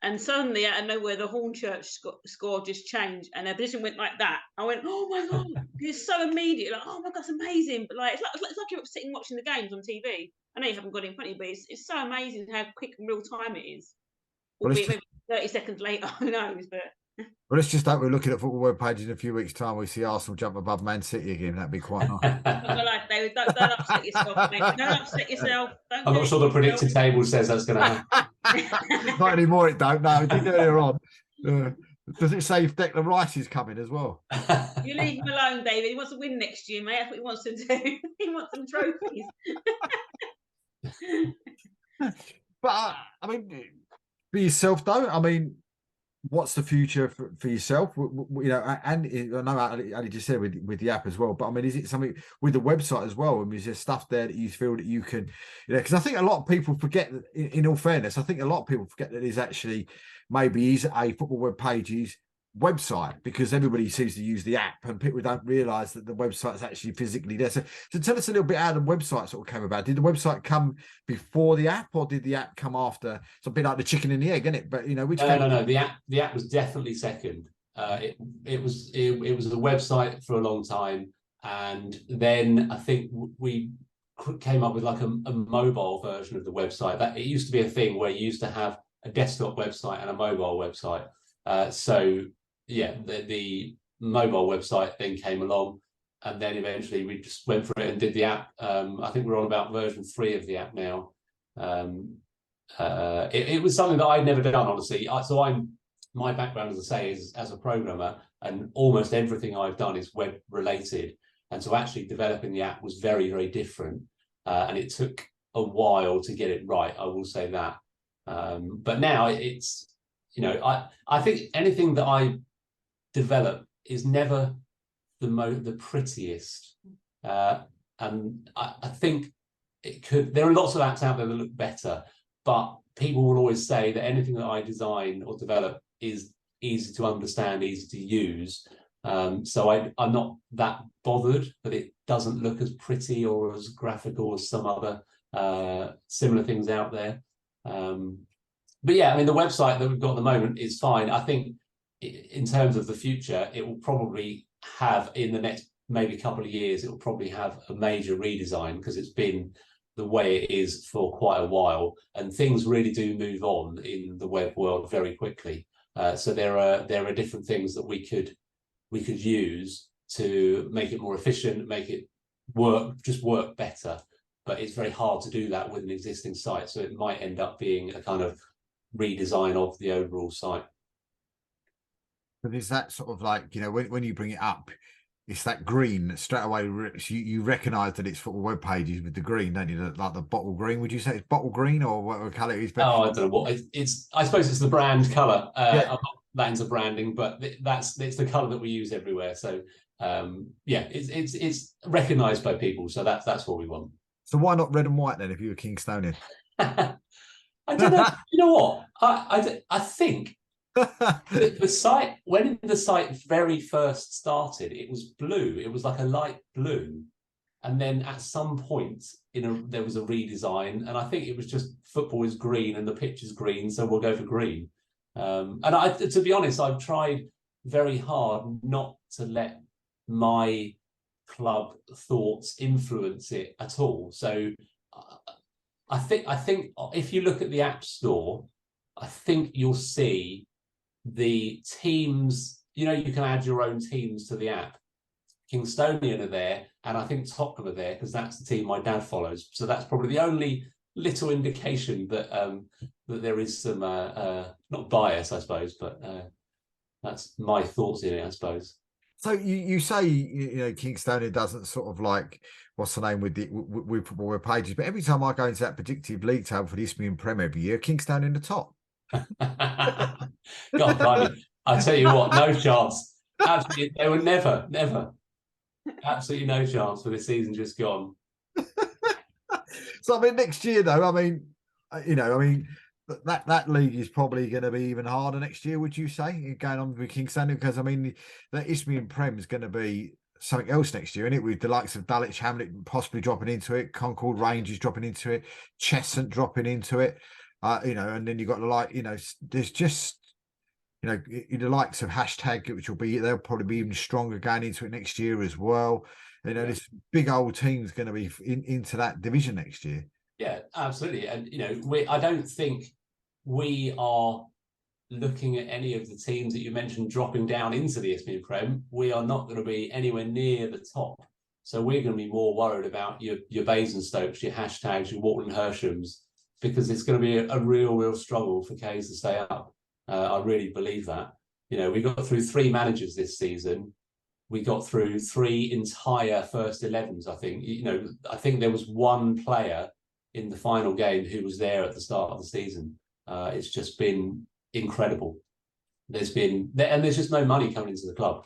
and suddenly, out of nowhere, the Hornchurch score just changed, and their position went like that. I went, oh my God, it's so immediate. Like, oh my God, it's amazing. But it's like you're sitting watching the games on TV. I know you haven't got it in front of you, but it's so amazing how quick and real time it is. Well, Albeit maybe 30 seconds later, who knows? But well, let's just hope we're looking at football web pages in a few weeks' time. We see Arsenal jump above Man City again. That'd be quite nice. Don't upset yourself, mate. Don't upset yourself. I'm not sure the predicted table says that's going to happen. Not anymore, it don't. No, it did earlier on. Does it say if Declan Rice is coming as well? You leave him alone, David. He wants to win next year, mate. That's what he wants to do. He wants some trophies. But I mean, for yourself though, I mean, what's the future for yourself? And I know Ali just said with the app as well, but I mean, is it something with the website as well? I mean, is there stuff there that you feel that you can, because I think a lot of people forget, in all fairness, I think a lot of people forget that there's actually maybe is a football web pages website, because everybody seems to use the app and people don't realize that the website's actually physically there. So tell us a little bit how the website sort of came about. Did the website come before the app, or did the app come after? It's a bit like the chicken and the egg, isn't it? But which no, the app was definitely second. It was a website for a long time, and then I think we came up with like a mobile version of the website. That it used to be a thing where you used to have a desktop website and a mobile website. The mobile website then came along, and then eventually we just went for it and did the app. I think we're on about version 3 of the app now. It was something that I'd never done, honestly. My background, as I say, is as a programmer, and almost everything I've done is web related. And so actually developing the app was very, very different. And it took a while to get it right, I will say that. But now it's, I think anything that I develop is never the prettiest, and I think it could. There are lots of apps out there that look better, but people will always say that anything that I design or develop is easy to understand, easy to use. So I'm not that bothered that it doesn't look as pretty or as graphical as some other similar things out there. But yeah, I mean, the website that we've got at the moment is fine. I think in terms of the future, it will probably have, in the next maybe couple of years, it will probably have a major redesign, because it's been the way it is for quite a while, and things really do move on in the web world very quickly. So there are different things that we could use to make it more efficient, make it work better. But it's very hard to do that with an existing site. So it might end up being a kind of redesign of the overall site. But is that sort of like, you know, when you bring it up, it's that green that straight away. You recognise that it's football web pages with the green, don't you? Like the bottle green. Would you say it's bottle green or what colour it is? But Oh, I don't know what it's. I suppose it's the brand color. Yeah. I'm not that into branding, but it's the color that we use everywhere. So yeah, it's recognized by people. So that's what we want. So why not red and white then? If you were Kingstonian, I don't know. You know what? I think the site, when the site very first started, it was blue. It was like a light blue, and then at some point there was a redesign, and I think it was just football is green and the pitch is green, so we'll go for green. And to be honest, I've tried very hard not to let my club thoughts influence it at all. So I think if you look at the App Store, I think you'll see the teams. You know, you can add your own teams to the app. Kingstonian are there, and I think Tottenham are there because that's the team my dad follows. So that's probably the only little indication that that there is some not bias, I suppose, but that's my thoughts in it, I suppose. So you say, you know, Kingstonian doesn't sort of like, what's the name with football web pages, but every time I go into that predictive league table for the Isthmian Prem every year, Kingstonian the top. God, blimey. I tell you what, no chance. Absolutely, they were never. Absolutely no chance for the season just gone. So I mean, next year though, I mean, you know, I mean, that league is probably going to be even harder next year. Would you say going on with Kingstonian? Because I mean, the Isthmian Prem is going to be something else next year, isn't it? With the likes of Dulwich Hamlet possibly dropping into it, Concord Rangers dropping into it, Cheshunt dropping into it. You know, and then you've got the like, you know, there's just, you know, the likes of hashtag, which will be, they'll probably be even stronger going into it next year as well. You know, this big old team's going to be into that division next year. Yeah, absolutely. And, you know, I don't think we are looking at any of the teams that you mentioned dropping down into the Isthmian Prem. We are not going to be anywhere near the top. So we're going to be more worried about your Basingstokes, your hashtags, your Wharton Hershams, because it's going to be a real struggle for Cays to stay up. I really believe that. You know, we got through 3 managers this season. We got through 3 entire first 11s, I think. You know, I think there was 1 player in the final game who was there at the start of the season. It's just been incredible. There's just no money coming into the club.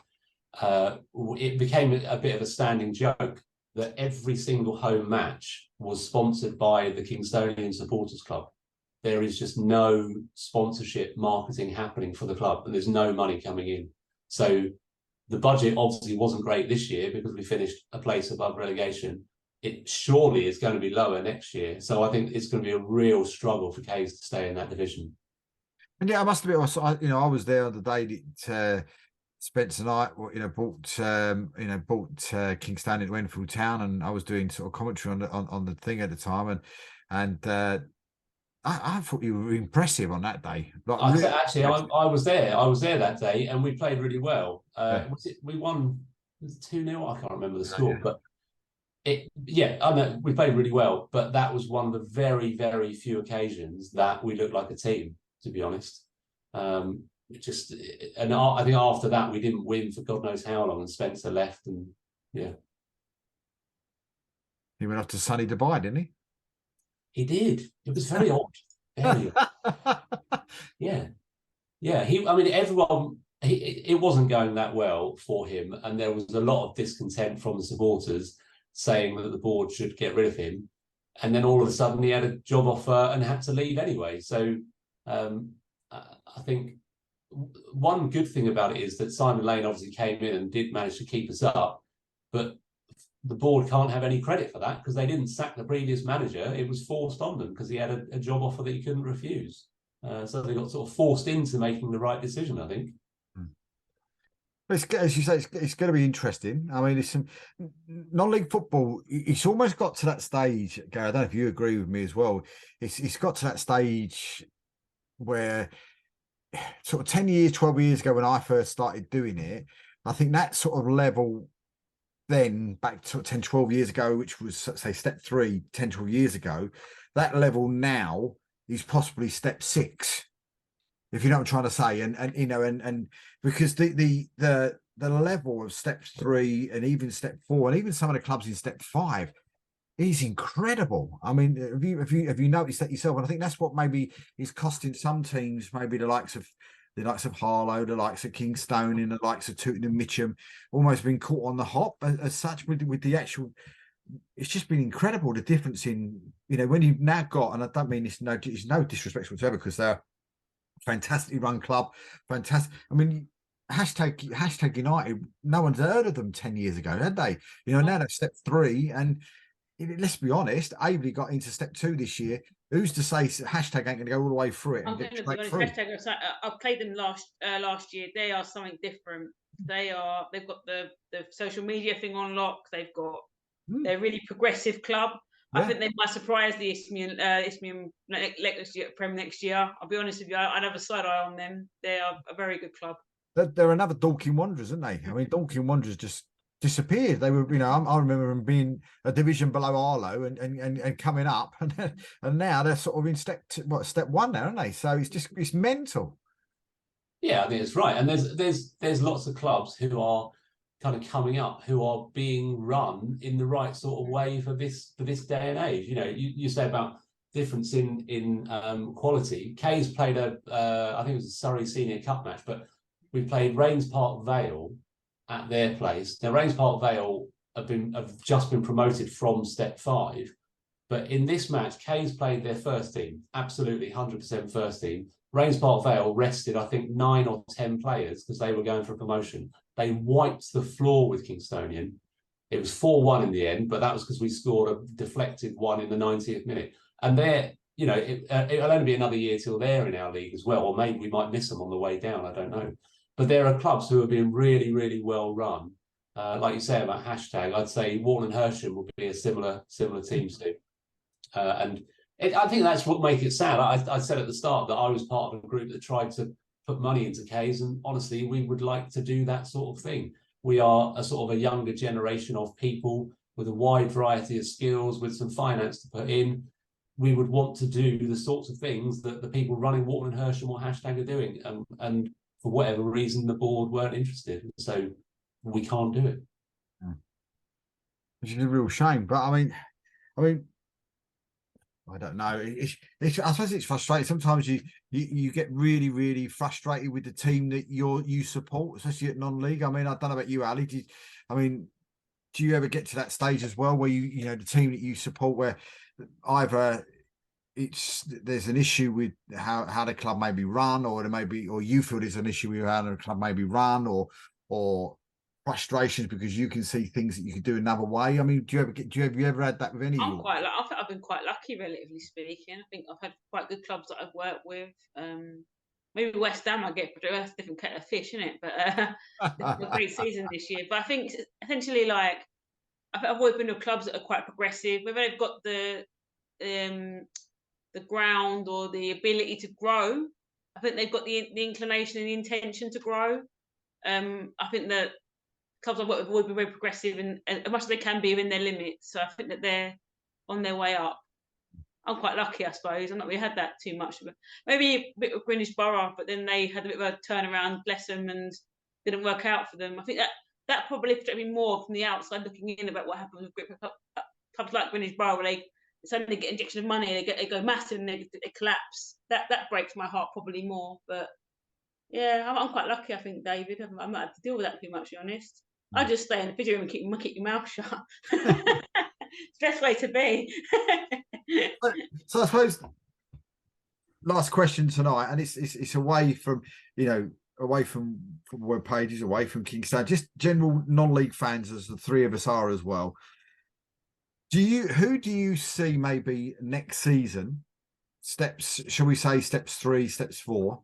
It became a bit of a standing joke that every single home match was sponsored by the Kingstonian Supporters Club. There is just no sponsorship marketing happening for the club, and there's no money coming in. So the budget obviously wasn't great this year because we finished a place above relegation. It surely is going to be lower next year. So I think it's going to be a real struggle for Cays to stay in that division. And yeah, I must admit, you know, I was there on the day that Spencer Knight, you know, bought Kingstonian to Enfield Town, and I was doing sort of commentary on the thing at the time, and I thought you were impressive on that day. Like, really actually, I was there. I was there that day, and we played really well. We won 2-0? I can't remember the score, but I know we played really well. But that was one of the very few occasions that we looked like a team, to be honest. And I think after that we didn't win for God knows how long, and Spencer left, and yeah, he went off to sunny Dubai, didn't he? He did. It was very odd. Very odd. Yeah. I mean, everyone. It wasn't going that well for him, and there was a lot of discontent from the supporters saying that the board should get rid of him. And then all of a sudden, he had a job offer and had to leave anyway. So I think one good thing about it is that Simon Lane obviously came in and did manage to keep us up, but the board can't have any credit for that because they didn't sack the previous manager. It was forced on them because he had a job offer that he couldn't refuse. So they got sort of forced into making the right decision, I think. As you say, it's going to be interesting. I mean, it's some non-league football. It's almost got to that stage, Gary. I don't know if you agree with me as well. It's got to that stage where sort of 10 years, 12 years ago when I first started doing it, I think that sort of level then back to 10, 12 years ago, which was, say, step 3, 10, 12 years ago, that level now is possibly step 6. if you know what I'm trying to say, and you know, and because the level of step 3 and even step 4 and even some of the clubs in step 5 is incredible. I mean, have you noticed that yourself? And I think that's what maybe is costing some teams, maybe the likes of Harlow, the likes of Kingstonian, the likes of Tooting and Mitcham, almost been caught on the hop as such with the actual. It's just been incredible the difference in, you know, when you've now got, and I don't mean this, it's no disrespect whatsoever, because they're fantastically run club, fantastic. I mean, hashtag United, no one's heard of them 10 years ago, had they? You know, now they're step 3, and let's be honest, Abley got into step 2 this year. Who's to say hashtag ain't going to go all the way through it? I'm going to be honest. Hashtag, I played them last year. They are something different. They've got the social media thing on lock. They're a really progressive club. Yeah. I think they might surprise the Isthmian Prem next year. I'll be honest with you, I'd have a side eye on them. They are a very good club. They're another Dorking Wanderers, aren't they? I mean, Dorking Wanderers just disappeared. They were, you know, I remember them being a division below Arlo and coming up, and now they're sort of in step 1 now, aren't they? So it's mental. Yeah, I think it's right. And there's lots of clubs who are kind of coming up, who are being run in the right sort of way for this day and age. You know, you say about difference in quality. Kay's played I think it was a Surrey Senior Cup match, but we played Rains Park Vale at their place. Now, Rains Park Vale have just been promoted from step 5, but in this match, Kay's played their first team, absolutely 100% first team. Rains Park Vale rested, I think, 9 or 10 players because they were going for promotion. They wiped the floor with Kingstonian. It was 4-1 in the end, but that was because we scored a deflected one in the 90th minute. And they're, you know, it'll only be another year till they're in our league as well, or maybe we might miss them on the way down. I don't know. But there are clubs who have been really, really well run. Like you say about hashtag, I'd say Warren and Hersham would be a similar team to. I think that's what makes it sad. I said at the start that I was part of a group that tried to put money into K's, and honestly, we would like to do that sort of thing. We are a sort of a younger generation of people with a wide variety of skills, with some finance to put in. We would want to do the sorts of things that the people running Warren and Hersham or hashtag are doing, and for whatever reason, the board weren't interested, so we can't do it. Which is a real shame. But I mean, I don't know. I suppose it's frustrating. Sometimes you get really, really frustrated with the team that you support, especially at non-league. I mean, I don't know about you, Ali. Do you ever get to that stage as well, where you know the team that you support, where either there's an issue with how the club may be run, or you feel there's an issue with how the club may be run, or frustrations because you can see things that you could do another way? I mean, have you ever had that with any? I've been quite lucky, relatively speaking. I think I've had quite good clubs that I've worked with. Maybe West Ham, I get a different kettle of fish, isn't it? But a great season this year. But I think essentially, like, I've always been with clubs that are quite progressive, whether they've got the ground or the ability to grow. I think they've got the inclination and the intention to grow. I think that clubs I've worked with have always been very progressive and as much as they can be within their limits. So I think that they're on their way up. I'm quite lucky, I suppose. I've not really had that too much. Maybe a bit of Greenwich Borough, but then they had a bit of a turnaround, bless them, and didn't work out for them. I think that probably affected me more from the outside looking in about what happened with clubs like Greenwich Borough, where they suddenly get injection of money, they go massive and they collapse. That breaks my heart probably more. But yeah, I'm quite lucky, I think, David. I might have to deal with that too much, to be honest. I just stay in the video room and keep your mouth shut. It's the best way to be. So I suppose last question tonight, and it's away from, you know, away from web pages, away from Kingston, just general non-league fans, as the three of us are as well. Who do you see maybe next season? Steps, shall we say steps 3, steps 4?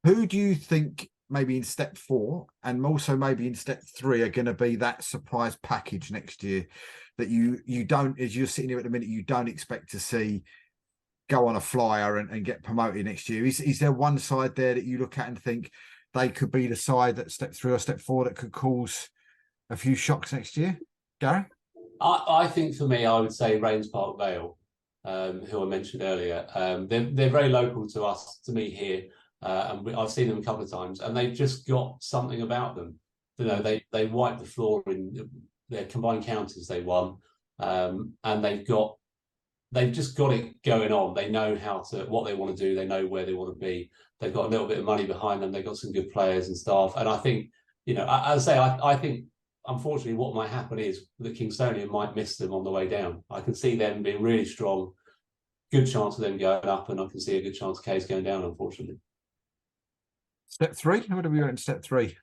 Who do you think maybe in step 4 and also maybe in step 3 are going to be that surprise package next year that you don't, as you're sitting here at the minute, you don't expect to see go on a flyer and get promoted next year? Is there one side there that you look at and think they could be the side that step 3 or step 4 that could cause a few shocks next year? Gary? I think for me, I would say Rains Park Vale, who I mentioned earlier. They're very local to us, to me here. I've seen them a couple of times, and they've just got something about them. You know, they wiped the floor in their combined counties they won, and they've just got it going on. They know what they want to do. They know where they want to be. They've got a little bit of money behind them. They've got some good players and staff. And I think, you know, I think, unfortunately, what might happen is that Kingstonian might miss them on the way down. I can see them being really strong. Good chance of them going up, and I can see a good chance of Case going down, unfortunately. Step 3? What have we got in step 3?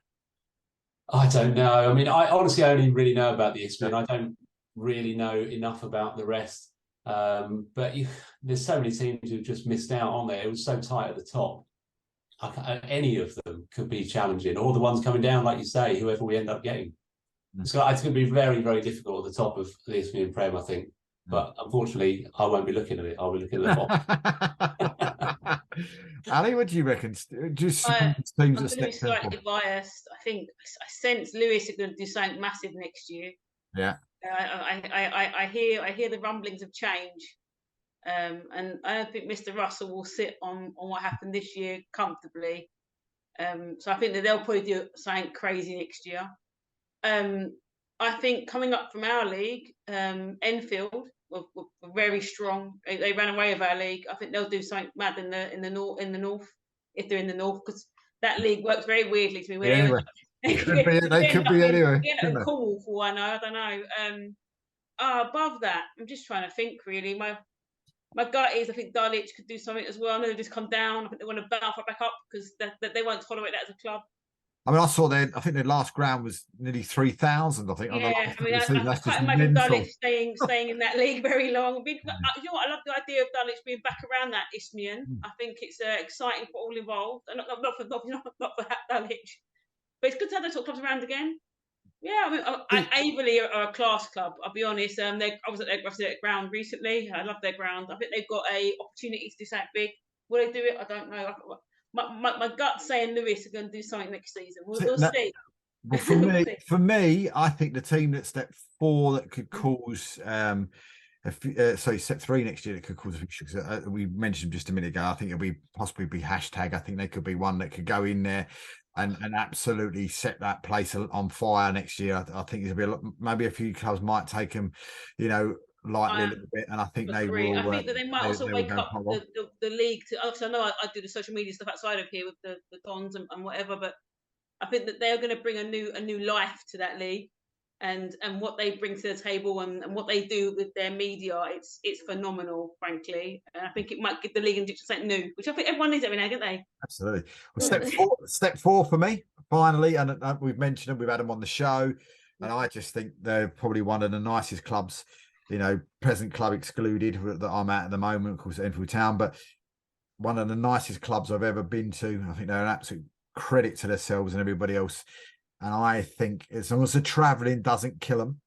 I don't know. I mean, I honestly only really know about the Isthmian. I don't really know enough about the rest. But there's so many teams who've just missed out on there. It was so tight at the top. Any of them could be challenging, or the ones coming down, like you say, whoever we end up getting. So it's going to be very, very difficult at the top of the Isthmian Prem, I think. But unfortunately, I won't be looking at it. I'll be looking at the bottom. Ali, what do you reckon? Just I'm teams going to be slightly biased. I think I sense Lewis are going to do something massive next year. Yeah. I hear the rumblings of change, and I don't think Mr. Russell will sit on what happened this year comfortably. So I think that they'll probably do something crazy next year. I think coming up from our league, Enfield were very strong. They ran away with our league. I think they'll do something mad in the north if they're in the north, because that league works very weirdly to me. Anyway. They could be anyway. Cornwall for one, I don't know. Above that, I'm just trying to think really. My gut is I think Dulwich could do something as well. I know they just come down. I think they want to bounce back up because they won't tolerate that as a club. I mean, I think their last ground was nearly 3,000. I think. Yeah, I mean, I can't imagine Dulwich staying in that league very long. You know what? I love the idea of Dulwich being back around that Isthmian. I think it's exciting for all involved, and not for Dulwich. But it's good to have those sort of clubs around again. Yeah, I mean, Averley are a class club. I'll be honest. I was at their ground recently. I love their ground. I think they've got a opportunity to do something big. Will they do it? I don't know. My gut's saying Lewis are going to do something next season. We'll see. Well, for me, I think the team that step 4 that could cause step 3 next year that could cause a fixture. We mentioned just a minute ago. I think it'll possibly be hashtag. I think they could be one that could go in there and absolutely set that place on fire next year. I think there'll be maybe a few clubs might take them, you know, lightly a little bit, and I think they will. I think that they might also wake up the league to. Obviously, I know I do the social media stuff outside of here with the Dons and whatever, but I think that they're going to bring a new life to that league, and what they bring to the table and what they do with their media, it's phenomenal, frankly. And I think it might give the league and something new, which I think everyone needs every now, don't they? Absolutely. Well, step 4 for me, finally, and we've mentioned them, we've had them on the show, and I just think they're probably one of the nicest clubs, you know, present club excluded, that I'm at the moment, of course, Enfield Town, but one of the nicest clubs I've ever been to. I think they're an absolute credit to themselves and everybody else. And I think as long as the travelling doesn't kill them,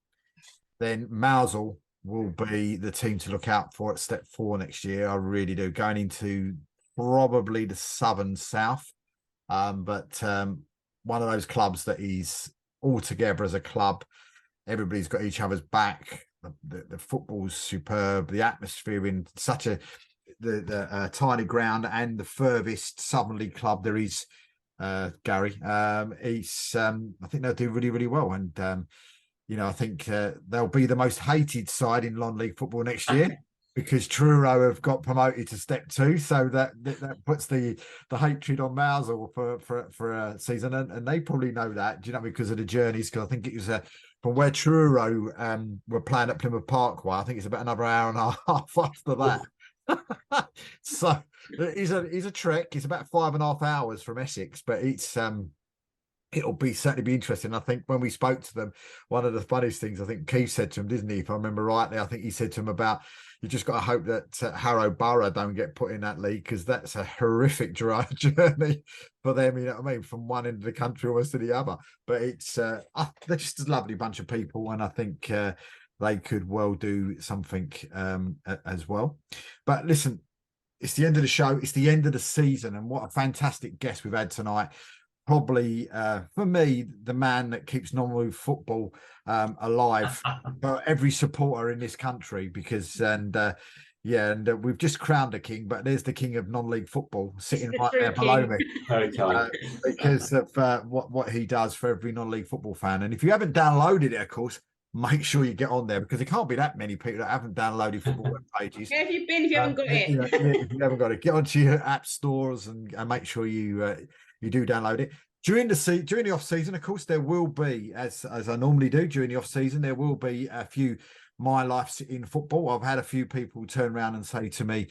then Mousehole will be the team to look out for at step 4 next year. I really do. Going into probably the southern south. But one of those clubs that is all together as a club. Everybody's got each other's back. The football's superb. The atmosphere in such the tiny ground, and the furthest Southern League club there is, Gary. I think they'll do really, really well. And, you know, I think they'll be the most hated side in non-league football next year because Truro have got promoted to step 2. So that puts the hatred on Mousehole for a season. And they probably know that, do you know, because of the journeys. Because I think it was from where Truro were playing at Plymouth Parkway, I think it's about another hour and a half after that. So it's a trek. It's about 5.5 hours from Essex, but it'll certainly be interesting. I think when we spoke to them, one of the funniest things I think Keith said to him, didn't he? If I remember rightly, I think he said to him about, you just got to hope that Harrow Borough don't get put in that league, because that's a horrific journey for them. You know what I mean? From one end of the country almost to the other. But it's they're just a lovely bunch of people, and I think they could well do something as well. But listen, it's the end of the show. It's the end of the season, and what a fantastic guest we've had tonight. Probably, for me, the man that keeps non-league football alive for every supporter in this country, because Yeah, and we've just crowned a king, but there's the king of non-league football sitting The right true there below king. me. Very kind. Because of what he does for every non-league football fan. And if you haven't downloaded it, of course, make sure you get on there, because there can't be that many people that haven't downloaded football web pages. Where have you been if you haven't got it? You know, if you haven't got it, get onto your app stores and make sure you do download it. During the off season, of course, there will be, as I normally do during the off season, there will be a few my life's in football. I've had a few people turn around and say to me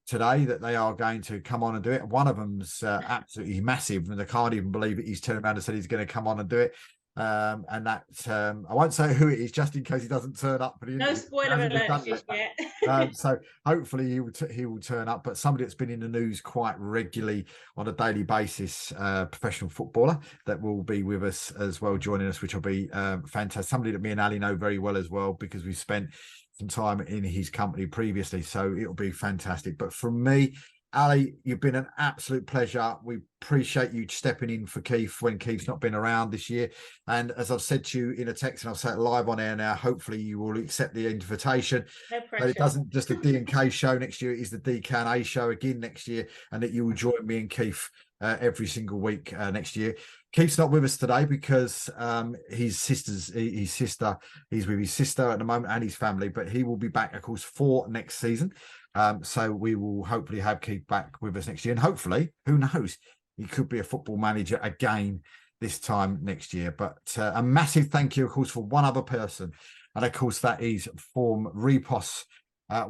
today that they are going to come on and do it. One of them's absolutely massive, and I can't even believe it. He's turned around and said he's going to come on and do it. And that I won't say who it is, just in case he doesn't turn up. But No spoiler alert just yet. So hopefully he will turn up. But somebody that's been in the news quite regularly on a daily basis, professional footballer that will be with us as well, joining us, which will be fantastic. Somebody that me and Ali know very well as well, because we've spent some time in his company previously. So it'll be fantastic. But from me, Ali, you've been an absolute pleasure. We appreciate you stepping in for Keith when Keith's not been around this year. And as I've said to you in a text, and I'll say it live on air now, hopefully you will accept the invitation. No pressure. But it doesn't just a D&K show next year, it is the D&K&A show again next year, and that you will join me and Keith every single week next year. Keith's not with us today because he's with his sister at the moment and his family, but he will be back, of course, for next season. So we will hopefully have Keith back with us next year, and hopefully, who knows, he could be a football manager again this time next year. But a massive thank you, of course, for one other person, and of course that is from Reposs.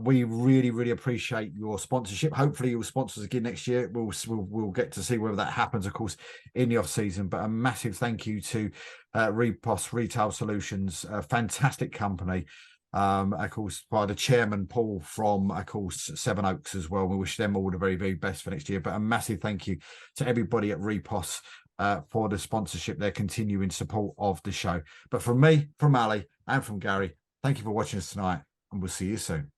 We really, really appreciate your sponsorship. Hopefully you'll sponsor us again next year. We'll get to see whether that happens, of course, in the off season. But a massive thank you to Reposs Retail Solutions, a fantastic company. Of course, by the chairman Paul from, of course, Seven Oaks as well. We wish them all the very, very best for next year. But a massive thank you to everybody at Reposs for the sponsorship, their continuing support of the show. But from me, from Ali, and from Gary, thank you for watching us tonight, and we'll see you soon.